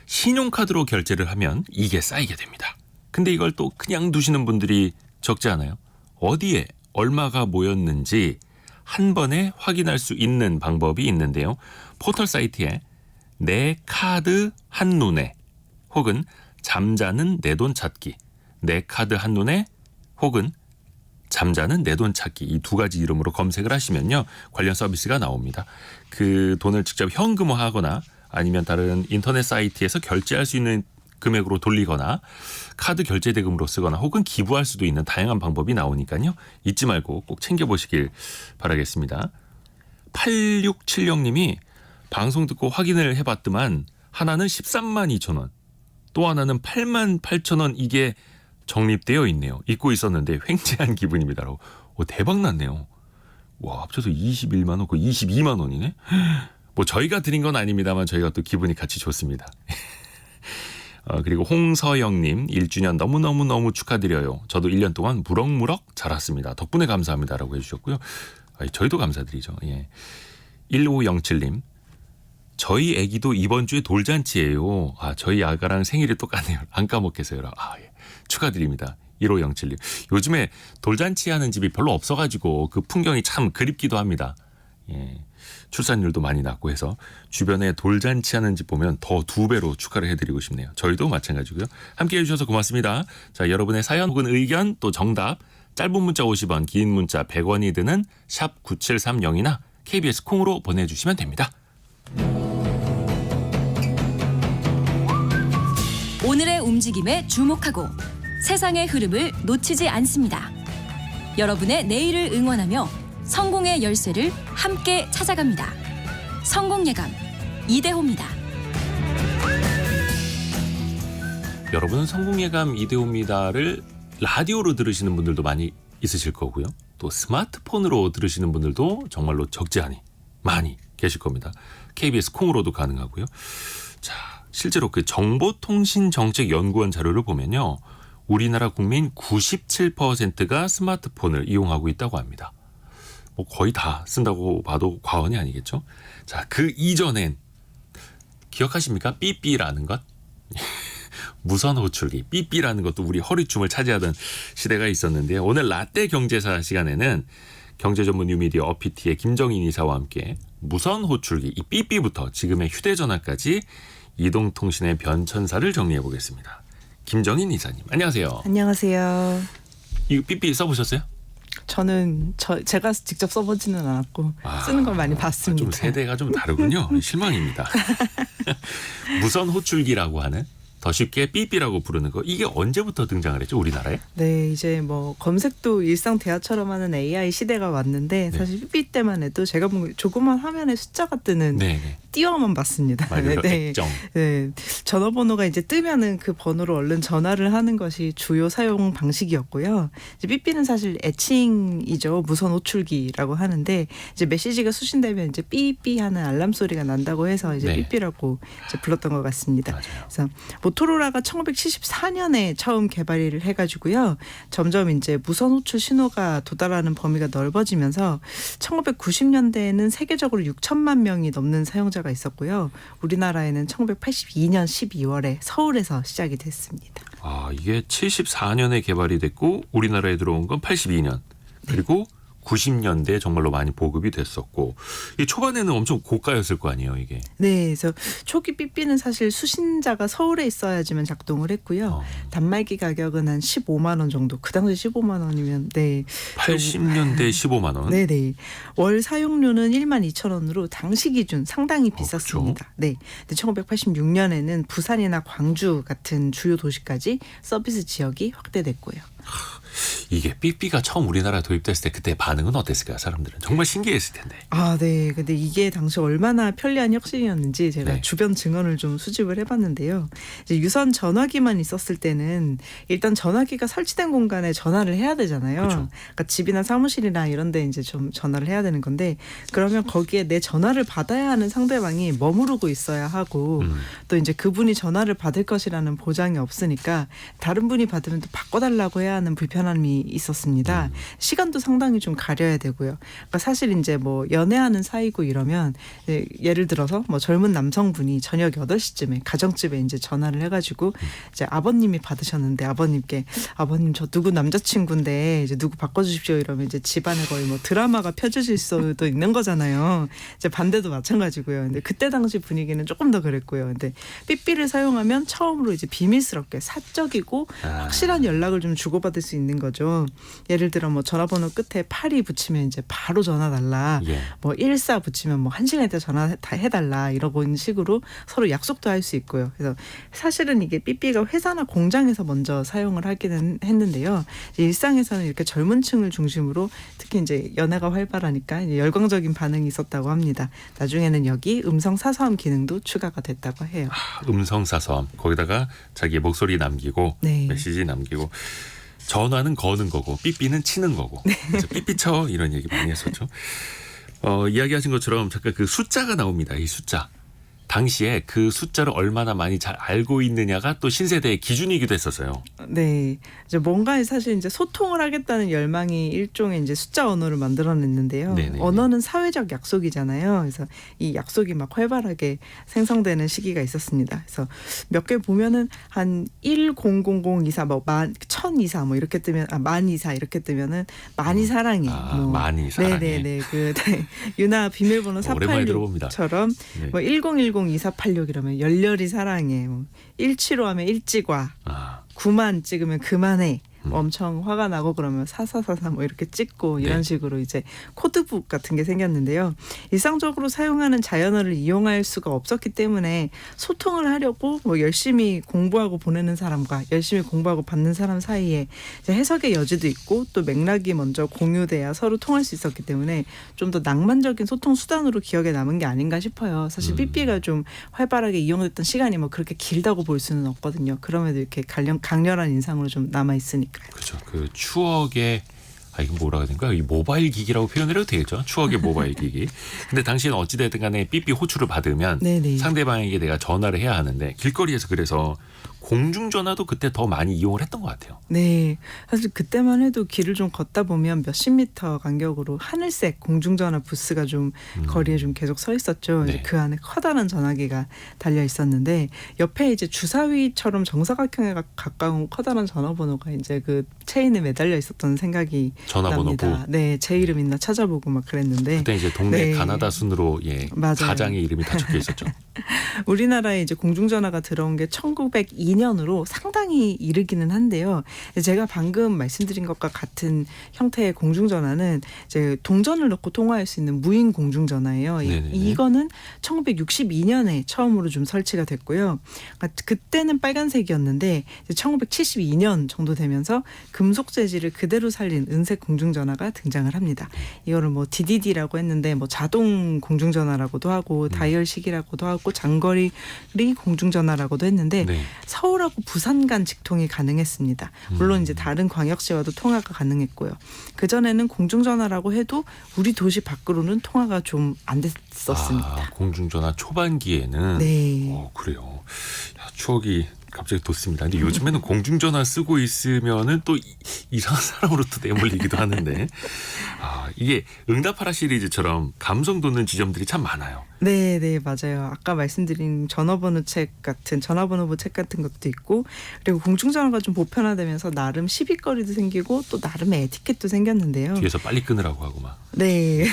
신용카드로 결제를 하면 이게 쌓이게 됩니다. 근데 이걸 또 그냥 두시는 분들이 적지 않아요. 어디에 얼마가 모였는지 한 번에 확인할 수 있는 방법이 있는데요. 포털 사이트에 내 카드 한눈에 혹은 잠자는 내 돈 찾기, 내 카드 한눈에 혹은 잠자는 내 돈 찾기 이 두 가지 이름으로 검색을 하시면요. 관련 서비스가 나옵니다. 그 돈을 직접 현금화하거나 아니면 다른 인터넷 사이트에서 결제할 수 있는 금액으로 돌리거나 카드 결제 대금으로 쓰거나 혹은 기부할 수도 있는 다양한 방법이 나오니까요. 잊지 말고 꼭 챙겨보시길 바라겠습니다. 8676님이 방송 듣고 확인을 해봤더만 하나는 13만 2천 원, 또 하나는 8만 8천 원 이게 적립되어 있네요. 잊고 있었는데 횡재한 기분입니다라고. 대박 났네요. 와, 합쳐서 21만 원, 그 22만 원이네. 뭐 저희가 드린 건 아닙니다만 저희가 또 기분이 같이 좋습니다. 그리고 홍서영님 1주년 너무너무 축하드려요. 저도 1년 동안 무럭무럭 자랐습니다. 덕분에 감사합니다라고 해주셨고요. 저희도 감사드리죠. 1507님 저희 아기도 이번 주에 돌잔치예요. 저희 아가랑 생일이 똑같네요. 안 까먹겠어요. 축하드립니다. 1507님. 요즘에 돌잔치 하는 집이 별로 없어가지고 그 풍경이 참 그립기도 합니다. 출산율도 많이 낮고 해서 주변에 돌잔치 하는 집 보면 더 2배로 축하를 해드리고 싶네요. 저희도 마찬가지고요. 함께해 주셔서 고맙습니다. 자, 여러분의 사연 혹은 의견 또 정답 짧은 문자 50원 긴 문자 100원이 드는 샵 9730이나 KBS 콩으로 보내주시면 됩니다. 오늘의 움직임에 주목하고 세상의 흐름을 놓치지 않습니다. 여러분의 내일을 응원하며 성공의 열쇠를 함께 찾아갑니다. 성공예감 이대호입니다. 여러분은 성공예감 이대호입니다를 라디오로 들으시는 분들도 많이 있으실 거고요. 또 스마트폰으로 들으시는 분들도 정말로 적지 않이 많이 계실 겁니다. KBS 콩으로도 가능하고요. 자, 실제로 그 정보통신정책연구원 자료를 보면요. 우리나라 국민 97%가 스마트폰을 이용하고 있다고 합니다. 뭐 거의 다 쓴다고 봐도 과언이 아니겠죠. 자, 그 이전엔 기억하십니까? 삐삐라는 것. 무선 호출기 삐삐라는 것도 우리 허리춤을 차지하던 시대가 있었는데요. 오늘 라떼 경제사 시간에는 경제전문 뉴미디어 어피티의 김정인 이사와 함께 무선 호출기 이 삐삐부터 지금의 휴대전화까지 이동통신의 변천사를 정리해 보겠습니다. 김정인 이사님 안녕하세요. 안녕하세요. 이거 삐삐 써보셨어요? 저는 제가 직접 써보지는 않았고 쓰는 걸 많이 봤습니다. 좀 세대가 좀 다르군요. 실망입니다. 무선 호출기라고 하는 더 쉽게 삐삐라고 부르는 거 이게 언제부터 등장을 했죠 우리나라에? 네, 이제 뭐 검색도 일상 대화처럼 하는 AI 시대가 왔는데 사실 삐삐 때만 해도 제가 본 조그만 화면에 숫자가 뜨는 띄워만 봤습니다. 맞아요. 네. 네. 전화번호가 이제 뜨면은 그 번호로 얼른 전화를 하는 것이 주요 사용 방식이었고요. 이제 삐삐는 사실 애칭이죠. 무선 호출기라고 하는데 이제 메시지가 수신되면 이제 삐삐 하는 알람 소리가 난다고 해서 이제 삐삐라고 이제 불렀던 것 같습니다. 맞아요. 그래서 모토로라가 1974년에 처음 개발을 해가지고요. 점점 이제 무선 호출 신호가 도달하는 범위가 넓어지면서 1990년대에는 세계적으로 6천만 명이 넘는 사용자가 있었고요. 우리나라에는 1982년 12월에 서울에서 시작이 됐습니다. 이게 74년에 개발이 됐고 우리나라에 들어온 건 82년 그리고 90년대에 정말로 많이 보급이 됐었고 이 초반에는 엄청 고가였을 거 아니에요 이게. 네, 그래서 초기 삐삐는 사실 수신자가 서울에 있어야지만 작동을 했고요. 단말기 가격은 한 15만 원 정도. 그 당시 15만 원이면 80년대 15만 원. 네네. 월 사용료는 1만 2천 원으로 당시 기준 상당히 비쌌습니다. 네. 근데 1986년에는 부산이나 광주 같은 주요 도시까지 서비스 지역이 확대됐고요. 이게 삐삐가 처음 우리나라에 도입됐을 때 그때 반응은 어땠을까요? 사람들은 정말 신기했을 텐데. 아, 네. 근데 이게 당시 얼마나 편리한 혁신이었는지 제가 네. 주변 증언을 좀 수집을 해봤는데요. 이제 유선 전화기만 있었을 때는 일단 전화기가 설치된 공간에 전화를 해야 되잖아요. 그렇죠. 그러니까 집이나 사무실이나 이런 데 이제 좀 전화를 해야 되는 건데 그러면 거기에 내 전화를 받아야 하는 상대방이 머무르고 있어야 하고 또 이제 그분이 전화를 받을 것이라는 보장이 없으니까 다른 분이 받으면 또 바꿔달라고 해야 하는 불편함이 있었습니다. 시간도 상당히 좀 가려야 되고요. 그러니까 사실 이제 뭐 연애하는 사이고 이러면 예를 들어서 뭐 젊은 남성분이 저녁 8시쯤에 가정집에 이제 전화를 해가지고 이제 아버님이 받으셨는데 아버님 저 누구 남자친구인데 이제 누구 바꿔주십시오 이러면 이제 집안에 거의 뭐 드라마가 펴주실 수도 있는 거잖아요. 이제 반대도 마찬가지고요. 근데 그때 당시 분위기는 조금 더 그랬고요. 근데 삐삐를 사용하면 처음으로 이제 비밀스럽게 사적이고 확실한 연락을 좀 주고받을 수 있는 거죠. 예를 들어 뭐 전화번호 끝에 82 붙이면 이제 바로 전화 달라. 예. 뭐 14 붙이면 뭐 1시간 있다 전화 다 해달라. 이런 식으로 서로 약속도 할 수 있고요. 그래서 사실은 이게 삐삐가 회사나 공장에서 먼저 사용을 하기는 했는데요. 일상에서는 이렇게 젊은 층을 중심으로 특히 이제 연애가 활발하니까 이제 열광적인 반응이 있었다고 합니다. 나중에는 여기 음성 사서함 기능도 추가가 됐다고 해요. 음성 사서함 거기다가 자기의 목소리 남기고 네. 메시지 남기고 전화는 거는 거고 삐삐는 치는 거고 그래서 삐삐 쳐 이런 얘기 많이 했었죠. 이야기하신 것처럼 잠깐 그 숫자가 나옵니다. 이 숫자. 당시에 그 숫자를 얼마나 많이 잘 알고 있느냐가 또 신세대의 기준이기도 했었어요. 네, 이제 뭔가에 사실 이제 소통을 하겠다는 열망이 일종의 이제 숫자 언어를 만들어냈는데요. 네네네. 언어는 사회적 약속이잖아요. 그래서 이 약속이 막 활발하게 생성되는 시기가 있었습니다. 그래서 몇 개 보면은 한 1000024 뭐 1024 뭐 이렇게 뜨면 1024 이렇게 뜨면은 많이 사랑해. 뭐 많이 사랑해. 네네네. 그 유나 비밀번호 오랜만에 들어봅니다. 486처럼 네. 뭐 10102486 이러면 열렬히 사랑해. 뭐 175 하면 일찍 와. 9만 찍으면 그만해. 엄청 화가 나고 그러면 4444 뭐 이렇게 찍고 이런 네. 식으로 이제 코드북 같은 게 생겼는데요. 일상적으로 사용하는 자연어를 이용할 수가 없었기 때문에 소통을 하려고 뭐 열심히 공부하고 보내는 사람과 열심히 공부하고 받는 사람 사이에 이제 해석의 여지도 있고 또 맥락이 먼저 공유돼야 서로 통할 수 있었기 때문에 좀 더 낭만적인 소통 수단으로 기억에 남은 게 아닌가 싶어요. 사실 삐삐가 좀 활발하게 이용됐던 시간이 뭐 그렇게 길다고 볼 수는 없거든요. 그럼에도 이렇게 강렬한 인상으로 좀 남아 있으니까요. 그렇죠. 그 추억의 이거 뭐라 해야 되는가? 이 모바일 기기라고 표현해도 되겠죠. 추억의 모바일 기기. 근데 당시는 어찌됐든 간에 삐삐 호출을 받으면 네네. 상대방에게 내가 전화를 해야 하는데 길거리에서 그래서 공중전화도 그때 더 많이 이용을 했던 것 같아요. 네. 사실 그때만 해도 길을 좀 걷다 보면 몇십 미터 간격으로 하늘색 공중전화 부스가 좀 거리에 좀 계속 서 있었죠. 네. 이제 그 안에 커다란 전화기가 달려 있었는데 옆에 이제 주사위처럼 정사각형에 가까운 커다란 전화번호가 이제 그 체인에 매달려 있었던 생각이 전화번호부. 납니다. 네. 제 이름 있나 찾아보고 막 그랬는데 그때 이제 동네 네. 가나다 순으로 맞아요. 가장의 이름이 다 적혀 있었죠. 우리나라에 이제 공중전화가 들어온 게 1902년으로 상당히 이르기는 한데요. 제가 방금 말씀드린 것과 같은 형태의 공중전화는 이제 동전을 넣고 통화할 수 있는 무인 공중전화예요. 네네네. 이거는 1962년에 처음으로 좀 설치가 됐고요. 그러니까 그때는 빨간색이었는데 이제 1972년 정도 되면서 금속 재질을 그대로 살린 은색 공중전화가 등장을 합니다. 이거를 뭐 DDD라고 했는데 뭐 자동 공중전화라고도 하고 다이얼식이라고도 하고 장거리 공중전화라고도 했는데 네. 서울하고 부산 간 직통이 가능했습니다. 물론 이제 다른 광역시와도 통화가 가능했고요. 그전에는 공중전화라고 해도 우리 도시 밖으로는 통화가 좀 안 됐었습니다. 공중전화 초반기에는 네. 그래요. 야, 추억이 갑자기 돋습니다. 근데 요즘에는 공중전화 쓰고 있으면은 또 이상한 사람으로 또 내몰리기도 하는데 이게 응답하라 시리즈처럼 감성 돋는 지점들이 참 많아요. 네, 맞아요. 아까 말씀드린 전화번호 책 같은 것도 있고 그리고 공중전화가 좀 보편화되면서 나름 시비거리도 생기고 또 나름의 에티켓도 생겼는데요. 뒤에서 빨리 끊으라고 하고 막. 네.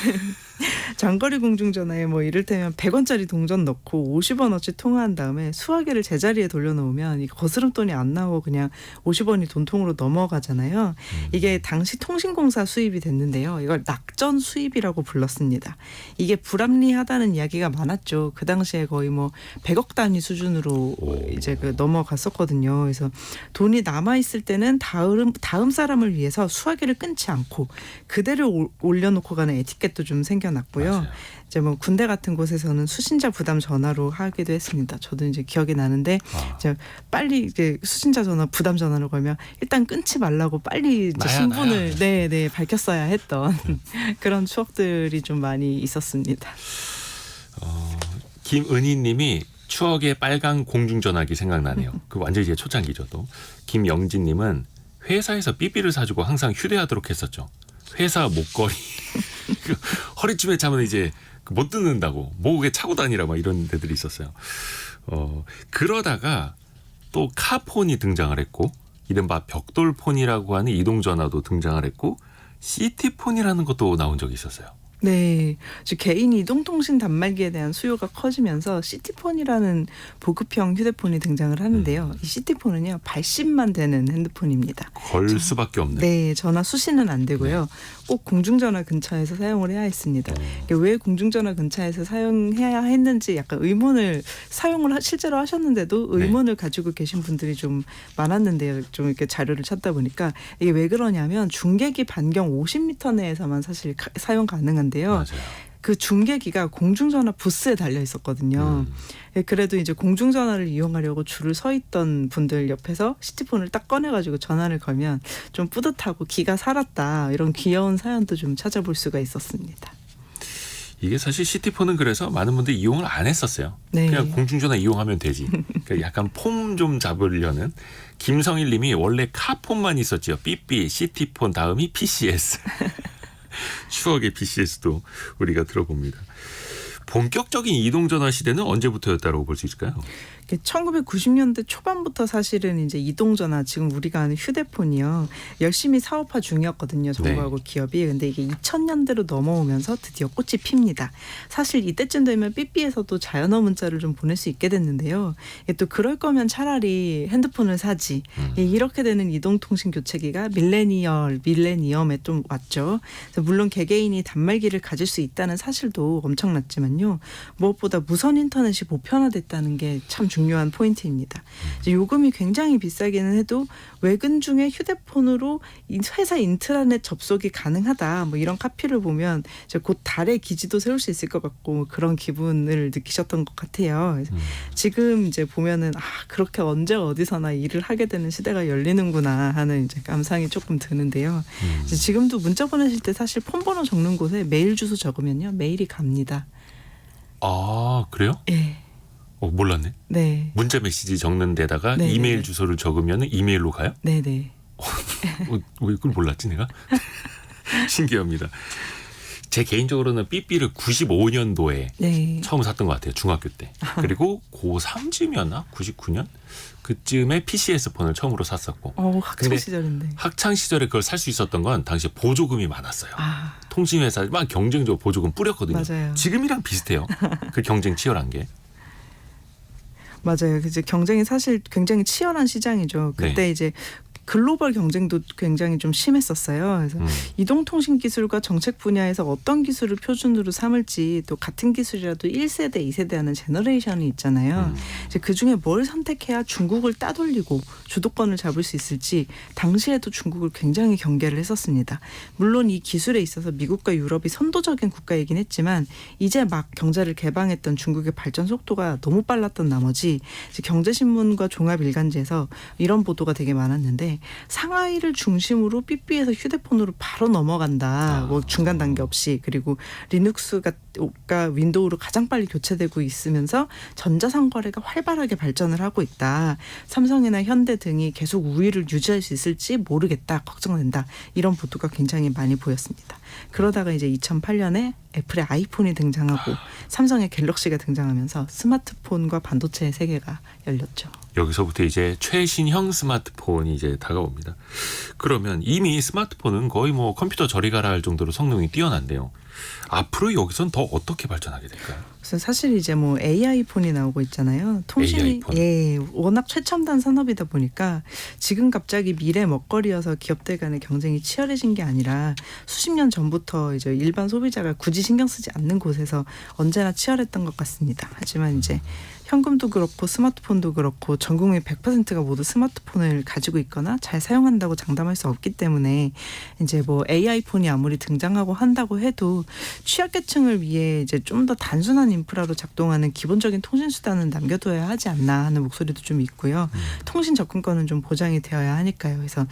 장거리 공중전화에 뭐 이를테면 100원짜리 동전 넣고 50원어치 통화한 다음에 수화기를 제자리에 돌려놓으면 이 거스름돈이 안 나오고 그냥 50원이 돈통으로 넘어가잖아요. 이게 당시 통신공사 수입이 됐는데요. 이걸 낙전 수입이라고 불렀습니다. 이게 불합리하다는 이야기가 많았죠. 그 당시에 거의 뭐 100억 단위 수준으로 이제 그 넘어갔었거든요. 그래서 돈이 남아 있을 때는 다음 사람을 위해서 수화기를 끊지 않고 그대로 올려놓고 가는 에티켓도 좀 생겨났고요. 맞아요. 이제 뭐 군대 같은 곳에서는 수신자 부담 전화로 하기도 했습니다. 저도 이제 기억이 나는데 이제 빨리 이제 수신자 전화 부담 전화를 걸면 일단 끊지 말라고 빨리 이제 신분을 네 밝혔어야 했던 그런 추억들이 좀 많이 있었습니다. 김은희님이 추억의 빨간 공중전화기 생각나네요. 그 완전히 제 초창기죠. 또 김영진님은 회사에서 삐삐를 사주고 항상 휴대하도록 했었죠. 회사 목걸이 허리춤에 차면 이제 못 듣는다고 목에 차고 다니라 막 이런 데들이 있었어요. 그러다가 또 카폰이 등장을 했고 이른바 벽돌폰이라고 하는 이동전화도 등장을 했고 시티폰이라는 것도 나온 적이 있었어요. 네, 개인 이동통신 단말기에 대한 수요가 커지면서 시티폰이라는 보급형 휴대폰이 등장을 하는데요. 이 시티폰은요 80만 되는 핸드폰입니다. 걸 수밖에 없는. 네, 전화 수신은 안 되고요. 꼭 공중전화 근처에서 사용을 해야 했습니다. 왜 공중전화 근처에서 사용해야 했는지 약간 의문을 사용을 실제로 하셨는데도 의문을 가지고 계신 분들이 좀 많았는데요. 좀 이렇게 자료를 찾다 보니까 이게 왜 그러냐면 중계기 반경 50m 내에서만 사실 사용 가능한데요. 맞아요. 그 중계기가 공중전화 부스에 달려 있었거든요. 그래도 이제 공중전화를 이용하려고 줄을 서 있던 분들 옆에서 시티폰을 딱 꺼내가지고 전화를 걸면 좀 뿌듯하고 기가 살았다 이런 귀여운 사연도 좀 찾아볼 수가 있었습니다. 이게 사실 시티폰은 그래서 많은 분들이 이용을 안 했었어요. 네. 그냥 공중전화 이용하면 되지. 그러니까 약간 폼 좀 잡으려는. 김성일 님이 원래 카폰만 있었죠. 삐삐, 시티폰 다음이 PCS. 추억의 PCS도 우리가 들어봅니다. 본격적인 이동전화 시대는 언제부터였다고 볼 수 있을까요? 1990년대 초반부터 사실은 이제 이동전화 지금 우리가 아는 휴대폰이요 열심히 사업화 중이었거든요. 정부하고 기업이. 근데 이게 2000년대로 넘어오면서 드디어 꽃이 핍니다. 사실 이때쯤 되면 삐삐에서도 자연어 문자를 좀 보낼 수 있게 됐는데요. 또 그럴 거면 차라리 핸드폰을 사지. 이렇게 되는 이동통신 교체기가 밀레니엄에 좀 왔죠. 그래서 물론 개개인이 단말기를 가질 수 있다는 사실도 엄청났지만요. 무엇보다 무선 인터넷이 보편화됐다는 게 참 중요한 포인트입니다. 이제 요금이 굉장히 비싸기는 해도 외근 중에 휴대폰으로 회사 인트라넷 접속이 가능하다. 뭐 이런 카피를 보면 이제 곧 달에 기지도 세울 수 있을 것 같고 그런 기분을 느끼셨던 것 같아요. 지금 이제 보면은 그렇게 언제 어디서나 일을 하게 되는 시대가 열리는구나 하는 이제 감상이 조금 드는데요. 이제 지금도 문자 보내실 때 사실 폰번호 적는 곳에 메일 주소 적으면요 메일이 갑니다. 아 그래요? 네. 몰랐네. 네. 문자 메시지 적는 데다가 네네. 이메일 주소를 적으면 이메일로 가요? 네네. 왜 그걸 몰랐지 내가? 신기합니다. 제 개인적으로는 삐삐를 95년도에 네. 처음 샀던 것 같아요. 중학교 때. 그리고 고3쯤이었나? 99년? 그쯤에 PCS 폰을 처음으로 샀었고. 학창 시절인데. 학창 시절에 그걸 살 수 있었던 건 당시에 보조금이 많았어요. 통신회사 막 경쟁적으로 보조금 뿌렸거든요. 맞아요. 지금이랑 비슷해요. 그 경쟁 치열한 게. 맞아요. 이제 경쟁이 사실 굉장히 치열한 시장이죠. 그때 이제 글로벌 경쟁도 굉장히 좀 심했었어요. 그래서 이동통신 기술과 정책 분야에서 어떤 기술을 표준으로 삼을지 또 같은 기술이라도 1세대, 2세대 하는 제너레이션이 있잖아요. 이제 그중에 뭘 선택해야 중국을 따돌리고 주도권을 잡을 수 있을지 당시에도 중국을 굉장히 경계를 했었습니다. 물론 이 기술에 있어서 미국과 유럽이 선도적인 국가이긴 했지만 이제 막 경제를 개방했던 중국의 발전 속도가 너무 빨랐던 나머지 이제 경제신문과 종합일간지에서 이런 보도가 되게 많았는데 상하이를 중심으로 삐삐에서 휴대폰으로 바로 넘어간다. 뭐 중간 단계 없이. 그리고 리눅스가 윈도우로 가장 빨리 교체되고 있으면서 전자상거래가 활발하게 발전을 하고 있다. 삼성이나 현대 등이 계속 우위를 유지할 수 있을지 모르겠다. 걱정된다. 이런 보도가 굉장히 많이 보였습니다. 그러다가 이제 2008년에 애플의 아이폰이 등장하고 삼성의 갤럭시가 등장하면서 스마트폰과 반도체의 세계가 열렸죠. 여기서부터 이제 최신형 스마트폰이 이제 다가옵니다. 그러면 이미 스마트폰은 거의 뭐 컴퓨터 저리 가라 할 정도로 성능이 뛰어난데요. 앞으로 여기선 더 어떻게 발전하게 될까요? 그래서 사실 이제 뭐 AI 폰이 나오고 있잖아요. 통신이 AI 폰. 예, 워낙 최첨단 산업이다 보니까 지금 갑자기 미래 먹거리여서 기업들 간의 경쟁이 치열해진 게 아니라 수십 년 전부터 이제 일반 소비자가 굳이 신경 쓰지 않는 곳에서 언제나 치열했던 것 같습니다. 하지만 이제 현금도 그렇고 스마트폰도 그렇고 전 국민 100%가 모두 스마트폰을 가지고 있거나 잘 사용한다고 장담할 수 없기 때문에 이제 뭐 AI 폰이 아무리 등장하고 한다고 해도 취약계층을 위해 이제 좀 더 단순한 인프라로 작동하는 기본적인 통신 수단은 남겨둬야 하지 않나 하는 목소리도 좀 있고요. 통신 접근권은 좀 보장이 되어야 하니까요. 그래서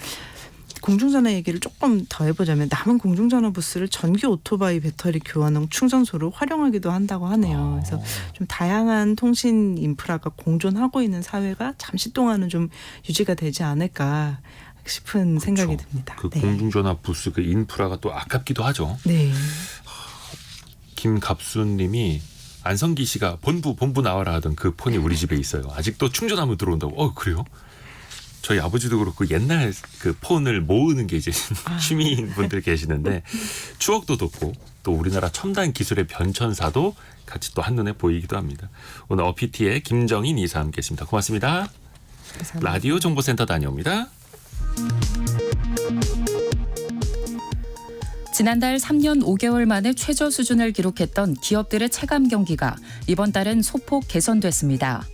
공중전화 얘기를 조금 더 해보자면 남은 공중전화 부스를 전기 오토바이 배터리 교환용 충전소로 활용하기도 한다고 하네요. 그래서 좀 다양한 통신 인프라가 공존하고 있는 사회가 잠시 동안은 좀 유지가 되지 않을까 싶은 생각이 듭니다. 그 네. 공중전화 부스 그 인프라가 또 아깝기도 하죠. 네. 김갑수님이 안성기 씨가 본부 나와라 하던 그 폰이 우리 집에 있어요. 아직도 충전하면 들어온다고. 그래요? 저희 아버지도 그렇고 옛날 그 폰을 모으는 게 이제 취미인 분들 계시는데 추억도 돋고 또 우리나라 첨단 기술의 변천사도 같이 또 한눈에 보이기도 합니다. 오늘 어피티의 김정인 이사 함께했습니다. 고맙습니다. 감사합니다. 라디오 정보센터 다녀옵니다. 지난달 3년 5개월 만에 최저 수준을 기록했던 기업들의 체감 경기가 이번 달은 소폭 개선됐습니다.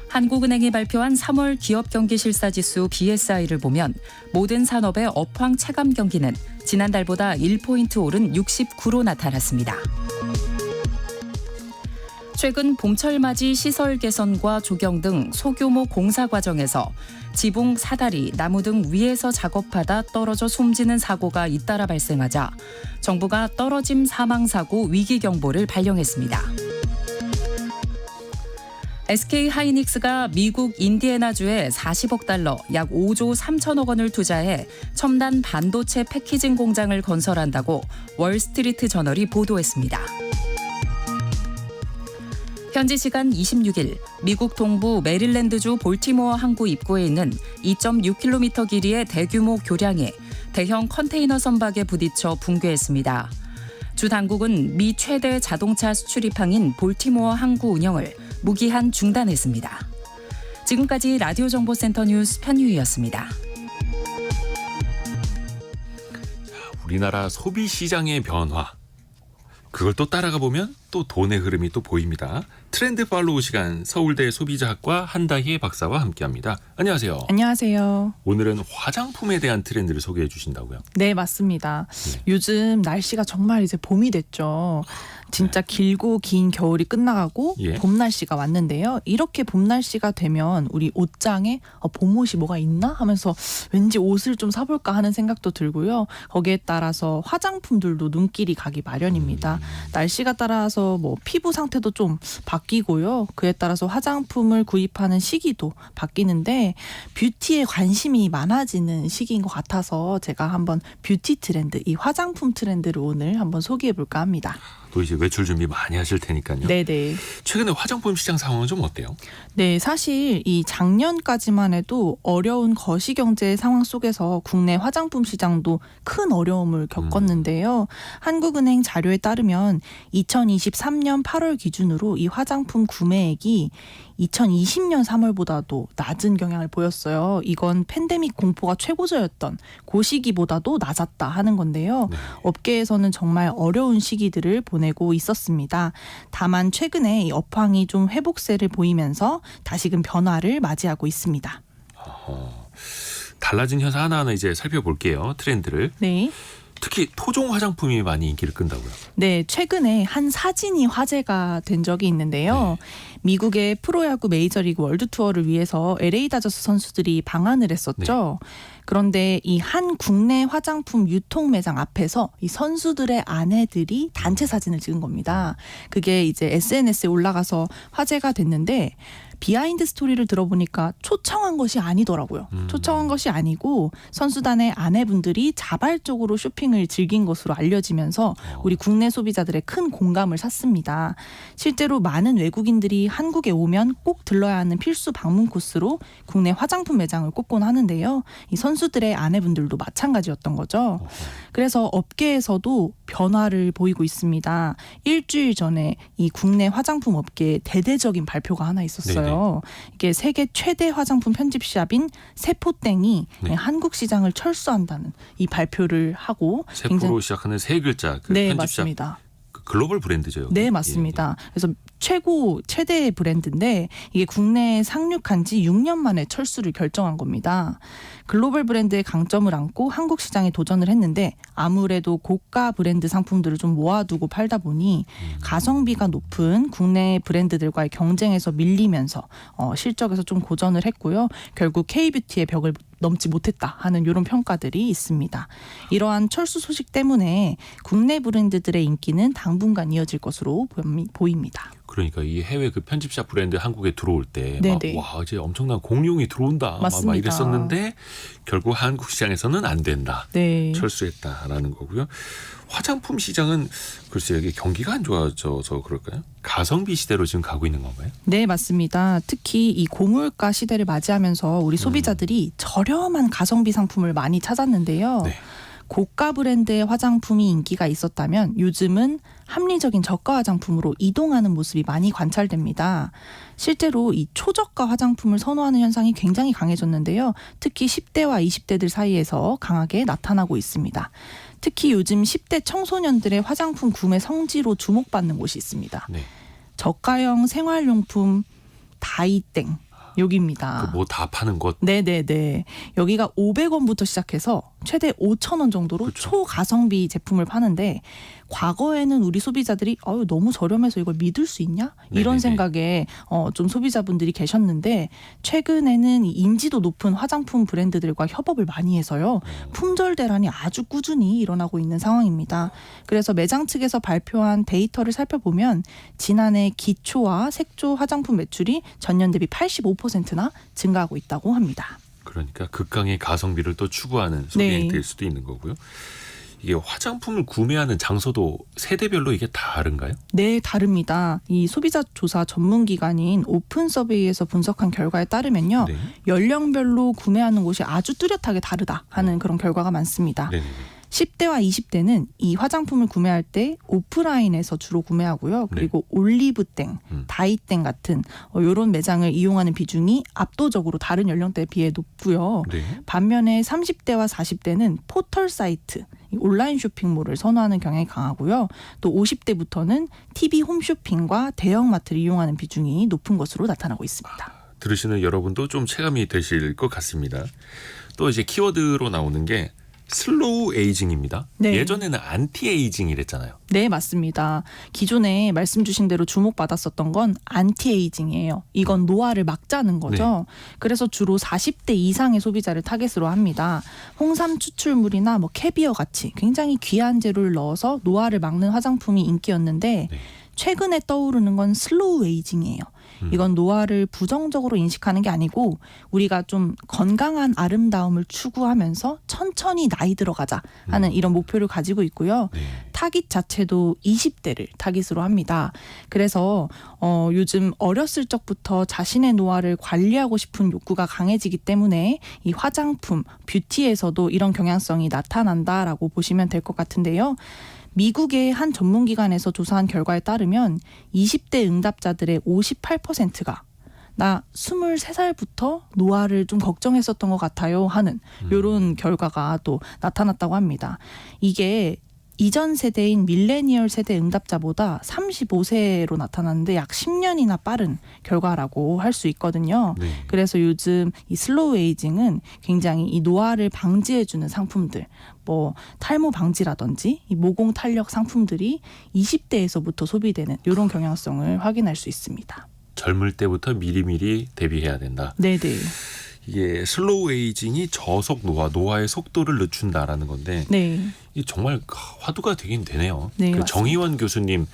한국은행이 발표한 3월 기업 경기 실사 지수 BSI를 보면 모든 산업의 업황 체감 경기는 지난달보다 1포인트 오른 69로 나타났습니다. 최근 봄철 맞이 시설 개선과 조경 등 소규모 공사 과정에서 지붕, 사다리, 나무 등 위에서 작업하다 떨어져 숨지는 사고가 잇따라 발생하자 정부가 떨어짐 사망사고 위기경보를 발령했습니다. SK하이닉스가 미국 인디애나주에 40억 달러, 약 5조 3천억 원을 투자해 첨단 반도체 패키징 공장을 건설한다고 월스트리트 저널이 보도했습니다. 현지 시간 26일 미국 동부 메릴랜드주 볼티모어 항구 입구에 있는 2.6km 길이의 대규모 교량이 대형 컨테이너 선박에 부딪혀 붕괴했습니다. 주 당국은 미 최대 자동차 수출입항인 볼티모어 항구 운영을 무기한 중단했습니다. 지금까지 라디오 정보센터 뉴스 편유희였습니다. 우리나라 소비 시장의 변화. 그걸 또 따라가 보면 또 돈의 흐름이 또 보입니다. 트렌드 팔로우 시간 서울대 소비자학과 한다희 박사와 함께합니다. 안녕하세요. 안녕하세요. 오늘은 화장품에 대한 트렌드를 소개해 주신다고요? 네, 맞습니다. 요즘 날씨가 정말 이제 봄이 됐죠. 진짜 길고 긴 겨울이 끝나가고 예. 봄 날씨가 왔는데요. 이렇게 봄 날씨가 되면 우리 옷장에 봄옷이 뭐가 있나 하면서 왠지 옷을 좀 사볼까 하는 생각도 들고요. 거기에 따라서 화장품들도 눈길이 가기 마련입니다. 날씨가 따라서 뭐 피부 상태도 좀 바뀌고요. 그에 따라서 화장품을 구입하는 시기도 바뀌는데 뷰티에 관심이 많아지는 시기인 것 같아서 제가 한번 뷰티 트렌드, 이 화장품 트렌드를 오늘 한번 소개해 볼까 합니다. 또 이제 외출 준비 많이 하실 테니까요. 네네. 최근에 화장품 시장 상황은 좀 어때요? 네, 사실 이 작년까지만 해도 어려운 거시경제 상황 속에서 국내 화장품 시장도 큰 어려움을 겪었는데요. 한국은행 자료에 따르면 2023년 8월 기준으로 이 화장품 구매액이 2020년 3월보다도 낮은 경향을 보였어요. 이건 팬데믹 공포가 최고조였던 그 시기보다도 낮았다 하는 건데요. 네. 업계에서는 정말 어려운 시기들을 보내고 있었습니다. 다만 최근에 이 업황이 좀 회복세를 보이면서 다시금 변화를 맞이하고 있습니다. 달라진 현상 하나하나 이제 살펴볼게요. 트렌드를. 네. 특히 토종 화장품이 많이 인기를 끈다고요. 네, 최근에 한 사진이 화제가 된 적이 있는데요. 미국의 프로야구 메이저리그 월드투어를 위해서 LA 다저스 선수들이 방한을 했었죠. 그런데 이 한 국내 화장품 유통 매장 앞에서 이 선수들의 아내들이 단체 사진을 찍은 겁니다. 그게 이제 SNS에 올라가서 화제가 됐는데 비하인드 스토리를 들어보니까 초청한 것이 아니더라고요. 초청한 것이 아니고 선수단의 아내분들이 자발적으로 쇼핑을 즐긴 것으로 알려지면서 우리 국내 소비자들의 큰 공감을 샀습니다. 실제로 많은 외국인들이 한국에 오면 꼭 들러야 하는 필수 방문 코스로 국내 화장품 매장을 꼽곤 하는데요. 이 선수들의 아내분들도 마찬가지였던 거죠. 그래서 업계에서도 변화를 보이고 있습니다. 일주일 전에 이 국내 화장품 업계에 대대적인 발표가 하나 있었어요. 이게 세계 최대 화장품 편집샵인 세포땡이 네. 한국 시장을 철수한다는 이 발표를 하고 세포로 시작하는 세 글자 그 네, 편집샵 맞습니다. 그 글로벌 브랜드죠. 여기. 네, 맞습니다. 그래서 최대 브랜드인데 이게 국내에 상륙한 지 6년 만에 철수를 결정한 겁니다. 글로벌 브랜드의 강점을 안고 한국 시장에 도전을 했는데 아무래도 고가 브랜드 상품들을 좀 모아두고 팔다 보니 가성비가 높은 국내 브랜드들과의 경쟁에서 밀리면서 실적에서 좀 고전을 했고요. 결국 K뷰티의 벽을 넘지 못했다 하는 이런 평가들이 있습니다. 이러한 철수 소식 때문에 국내 브랜드들의 인기는 당분간 이어질 것으로 보입니다. 그러니까 이 해외 그 편집샵 브랜드 한국에 들어올 때 막 네네. 와 이제 엄청난 공룡이 들어온다 막 맞습니다. 이랬었는데 결국 한국 시장에서는 안 된다. 네. 철수했다라는 거고요. 화장품 시장은 글쎄요 이게 경기가 안 좋아져서 그럴까요? 가성비 시대로 지금 가고 있는 건가요? 네, 맞습니다. 특히 이 고물가 시대를 맞이하면서 우리 소비자들이 저렴한 가성비 상품을 많이 찾았는데요. 네. 고가 브랜드의 화장품이 인기가 있었다면 요즘은 합리적인 저가 화장품으로 이동하는 모습이 많이 관찰됩니다. 실제로 이 초저가 화장품을 선호하는 현상이 굉장히 강해졌는데요. 특히 10대와 20대들 사이에서 강하게 나타나고 있습니다. 특히 요즘 10대 청소년들의 화장품 구매 성지로 주목받는 곳이 있습니다. 네. 저가형 생활용품 다이땡 여기입니다. 그 뭐 다 파는 곳. 네네네. 여기가 500원부터 시작해서 최대 5,000원 정도로 그렇죠. 초가성비 제품을 파는데 과거에는 우리 소비자들이 너무 저렴해서 이걸 믿을 수 있냐? 이런 네네네. 생각에 좀 소비자분들이 계셨는데 최근에는 이 인지도 높은 화장품 브랜드들과 협업을 많이 해서요. 품절 대란이 아주 꾸준히 일어나고 있는 상황입니다. 그래서 매장 측에서 발표한 데이터를 살펴보면 지난해 기초와 색조 화장품 매출이 전년 대비 85%나 증가하고 있다고 합니다. 그러니까 극강의 가성비를 또 추구하는 소비행이 네. 될 수도 있는 거고요. 이게 화장품을 구매하는 장소도 세대별로 이게 다른가요? 네, 다릅니다. 이 소비자 조사 전문 기관인 오픈 서베이에서 분석한 결과에 따르면요. 네. 연령별로 구매하는 곳이 아주 뚜렷하게 다르다 하는 그런 결과가 많습니다. 네네. 10대와 20대는 이 화장품을 구매할 때 오프라인에서 주로 구매하고요. 그리고 올리브땡, 다이땡 같은 이런 매장을 이용하는 비중이 압도적으로 다른 연령대에 비해 높고요. 네. 반면에 30대와 40대는 포털 사이트, 이 온라인 쇼핑몰을 선호하는 경향이 강하고요. 또 50대부터는 TV 홈쇼핑과 대형마트를 이용하는 비중이 높은 것으로 나타나고 있습니다. 들으시는 여러분도 좀 체감이 되실 것 같습니다. 또 이제 키워드로 나오는 게 슬로우 에이징입니다. 네. 예전에는 안티 에이징이랬잖아요. 네, 맞습니다. 기존에 말씀 주신 대로 주목받았었던 건 안티에이징이에요. 이건 노화를 막자는 거죠. 그래서 주로 40대 이상의 소비자를 타겟으로 합니다. 홍삼 추출물이나 캐비어 같이 굉장히 귀한 재료를 넣어서 노화를 막는 화장품이 인기였는데 네. 최근에 떠오르는 건 슬로우 에이징이에요. 이건 노화를 부정적으로 인식하는 게 아니고 우리가 좀 건강한 아름다움을 추구하면서 천천히 나이 들어가자 하는 이런 목표를 가지고 있고요. 네. 타깃 자체도 20대를 타깃으로 합니다. 그래서 요즘 어렸을 적부터 자신의 노화를 관리하고 싶은 욕구가 강해지기 때문에 이 화장품, 뷰티에서도 이런 경향성이 나타난다라고 보시면 될 것 같은데요. 미국의 한 전문기관에서 조사한 결과에 따르면 20대 응답자들의 58%가 나 23살부터 노화를 좀 걱정했었던 것 같아요 하는 이런 결과가 또 나타났다고 합니다. 이게 이전 세대인 밀레니얼 세대 응답자보다 35세로 나타났는데 약 10년이나 빠른 결과라고 할 수 있거든요. 네. 그래서 요즘 이 슬로우 에이징은 굉장히 이 노화를 방지해주는 상품들, 탈모 방지라든지 이 모공 탄력 상품들이 20대에서부터 소비되는 이런 경향성을 확인할 수 있습니다. 젊을 때부터 미리미리 대비해야 된다. 네네. 이게 슬로우 에이징이 저속 노화의 속도를 늦춘다라는 건데 네. 이게 정말 화두가 되긴 되네요. 네, 그 맞습니다. 정희원 교수님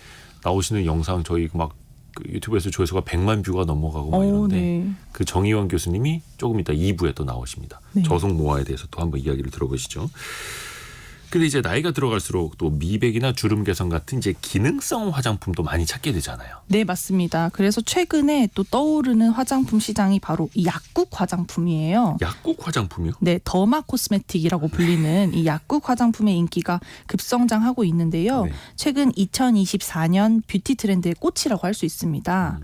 나오시는 영상 저희 막 그 유튜브에서 조회수가 100만 뷰가 넘어가고 막 이런데 네. 그 정의원 교수님이 조금 이따 2부에 또 나오십니다. 네. 저속 노화에 대해서 또 한번 이야기를 들어보시죠. 근데 이제 나이가 들어갈수록 또 미백이나 주름 개선 같은 이제 기능성 화장품도 많이 찾게 되잖아요. 네, 맞습니다. 그래서 최근에 또 떠오르는 화장품 시장이 바로 이 약국 화장품이에요. 약국 화장품이요? 네, 더마 코스메틱이라고 불리는 이 약국 화장품의 인기가 급성장하고 있는데요. 네. 최근 2024년 뷰티 트렌드의 꽃이라고 할 수 있습니다.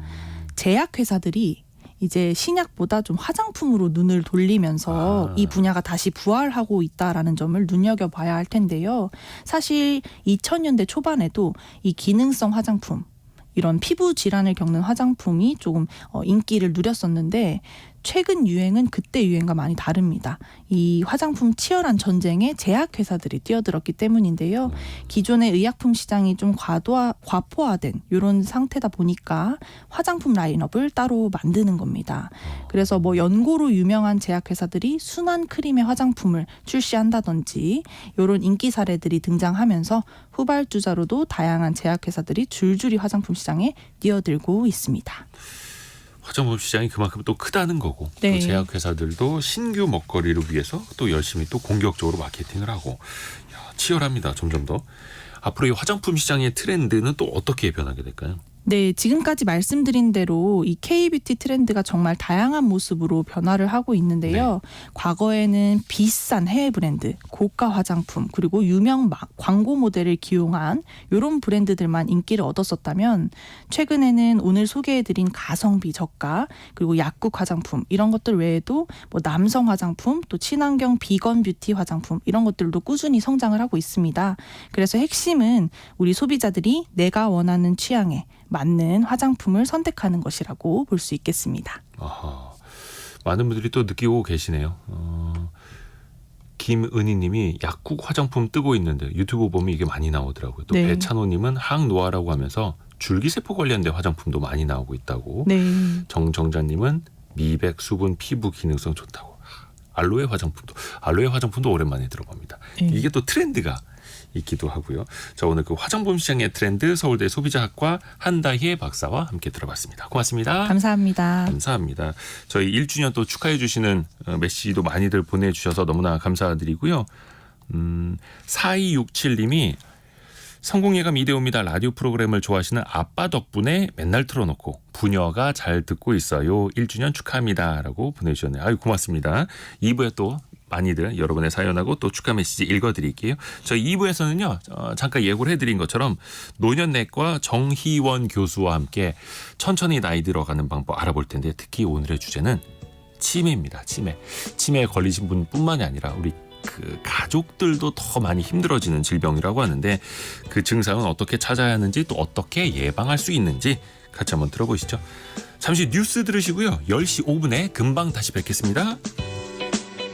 제약회사들이 이제 신약보다 좀 화장품으로 눈을 돌리면서 이 분야가 다시 부활하고 있다라는 점을 눈여겨봐야 할 텐데요. 사실 2000년대 초반에도 이 기능성 화장품, 이런 피부 질환을 겪는 화장품이 조금 인기를 누렸었는데 최근 유행은 그때 유행과 많이 다릅니다. 이 화장품 치열한 전쟁에 제약회사들이 뛰어들었기 때문인데요. 기존의 의약품 시장이 좀 과포화된 이런 상태다 보니까 화장품 라인업을 따로 만드는 겁니다. 그래서 뭐 연고로 유명한 제약회사들이 순한 크림의 화장품을 출시한다든지 이런 인기 사례들이 등장하면서 후발주자로도 다양한 제약회사들이 줄줄이 화장품 시장에 뛰어들고 있습니다. 화장품 시장이 그만큼 또 크다는 거고 네. 또 제약회사들도 신규 먹거리를 위해서 또 열심히 또 공격적으로 마케팅을 하고 치열합니다. 점점 더. 앞으로 이 화장품 시장의 트렌드는 또 어떻게 변하게 될까요? 네, 지금까지 말씀드린 대로 이 K-뷰티 트렌드가 정말 다양한 모습으로 변화를 하고 있는데요. 과거에는 비싼 해외 브랜드, 고가 화장품, 그리고 유명 광고 모델을 기용한 이런 브랜드들만 인기를 얻었었다면 최근에는 오늘 소개해드린 가성비 저가, 그리고 약국 화장품 이런 것들 외에도 뭐 남성 화장품, 또 친환경 비건 뷰티 화장품 이런 것들도 꾸준히 성장을 하고 있습니다. 그래서 핵심은 우리 소비자들이 내가 원하는 취향에 맞는 화장품을 선택하는 것이라고 볼 수 있겠습니다. 아하, 많은 분들이 또 느끼고 계시네요. 김은희님이 약국 화장품 뜨고 있는데 유튜브 보면 이게 많이 나오더라고요. 또 네. 배찬호님은 항노화라고 하면서 줄기세포 관련된 화장품도 많이 나오고 있다고. 네. 정정자님은 미백, 수분, 피부 기능성 좋다고. 알로에 화장품도 오랜만에 들어봅니다. 네. 이게 또 트렌드가 있기도 하고요. 자, 오늘 그 화장품 시장의 트렌드 서울대 소비자학과 한다희 박사와 함께 들어봤습니다. 고맙습니다. 감사합니다. 감사합니다. 저희 1주년 또 축하해 주시는 메시지도 많이들 보내주셔서 너무나 감사드리고요. 4267님이 성공예감 이대호입니다. 라디오 프로그램을 좋아하시는 아빠 덕분에 맨날 틀어놓고 부녀가 잘 듣고 있어요. 1주년 축하합니다. 라고 보내주셨네요. 아유, 고맙습니다. 2부에 또 많이들 여러분의 사연하고 또 축하 메시지 읽어드릴게요. 저희 2부에서는요. 잠깐 예고를 해드린 것처럼 노년내과 정희원 교수와 함께 천천히 나이 들어가는 방법 알아볼 텐데 특히 오늘의 주제는 치매입니다. 치매에 걸리신 분뿐만이 아니라 우리 그 가족들도 더 많이 힘들어지는 질병이라고 하는데 그 증상은 어떻게 찾아야 하는지 또 어떻게 예방할 수 있는지 같이 한번 들어보시죠. 잠시 뉴스 들으시고요. 10시 5분에 금방 다시 뵙겠습니다.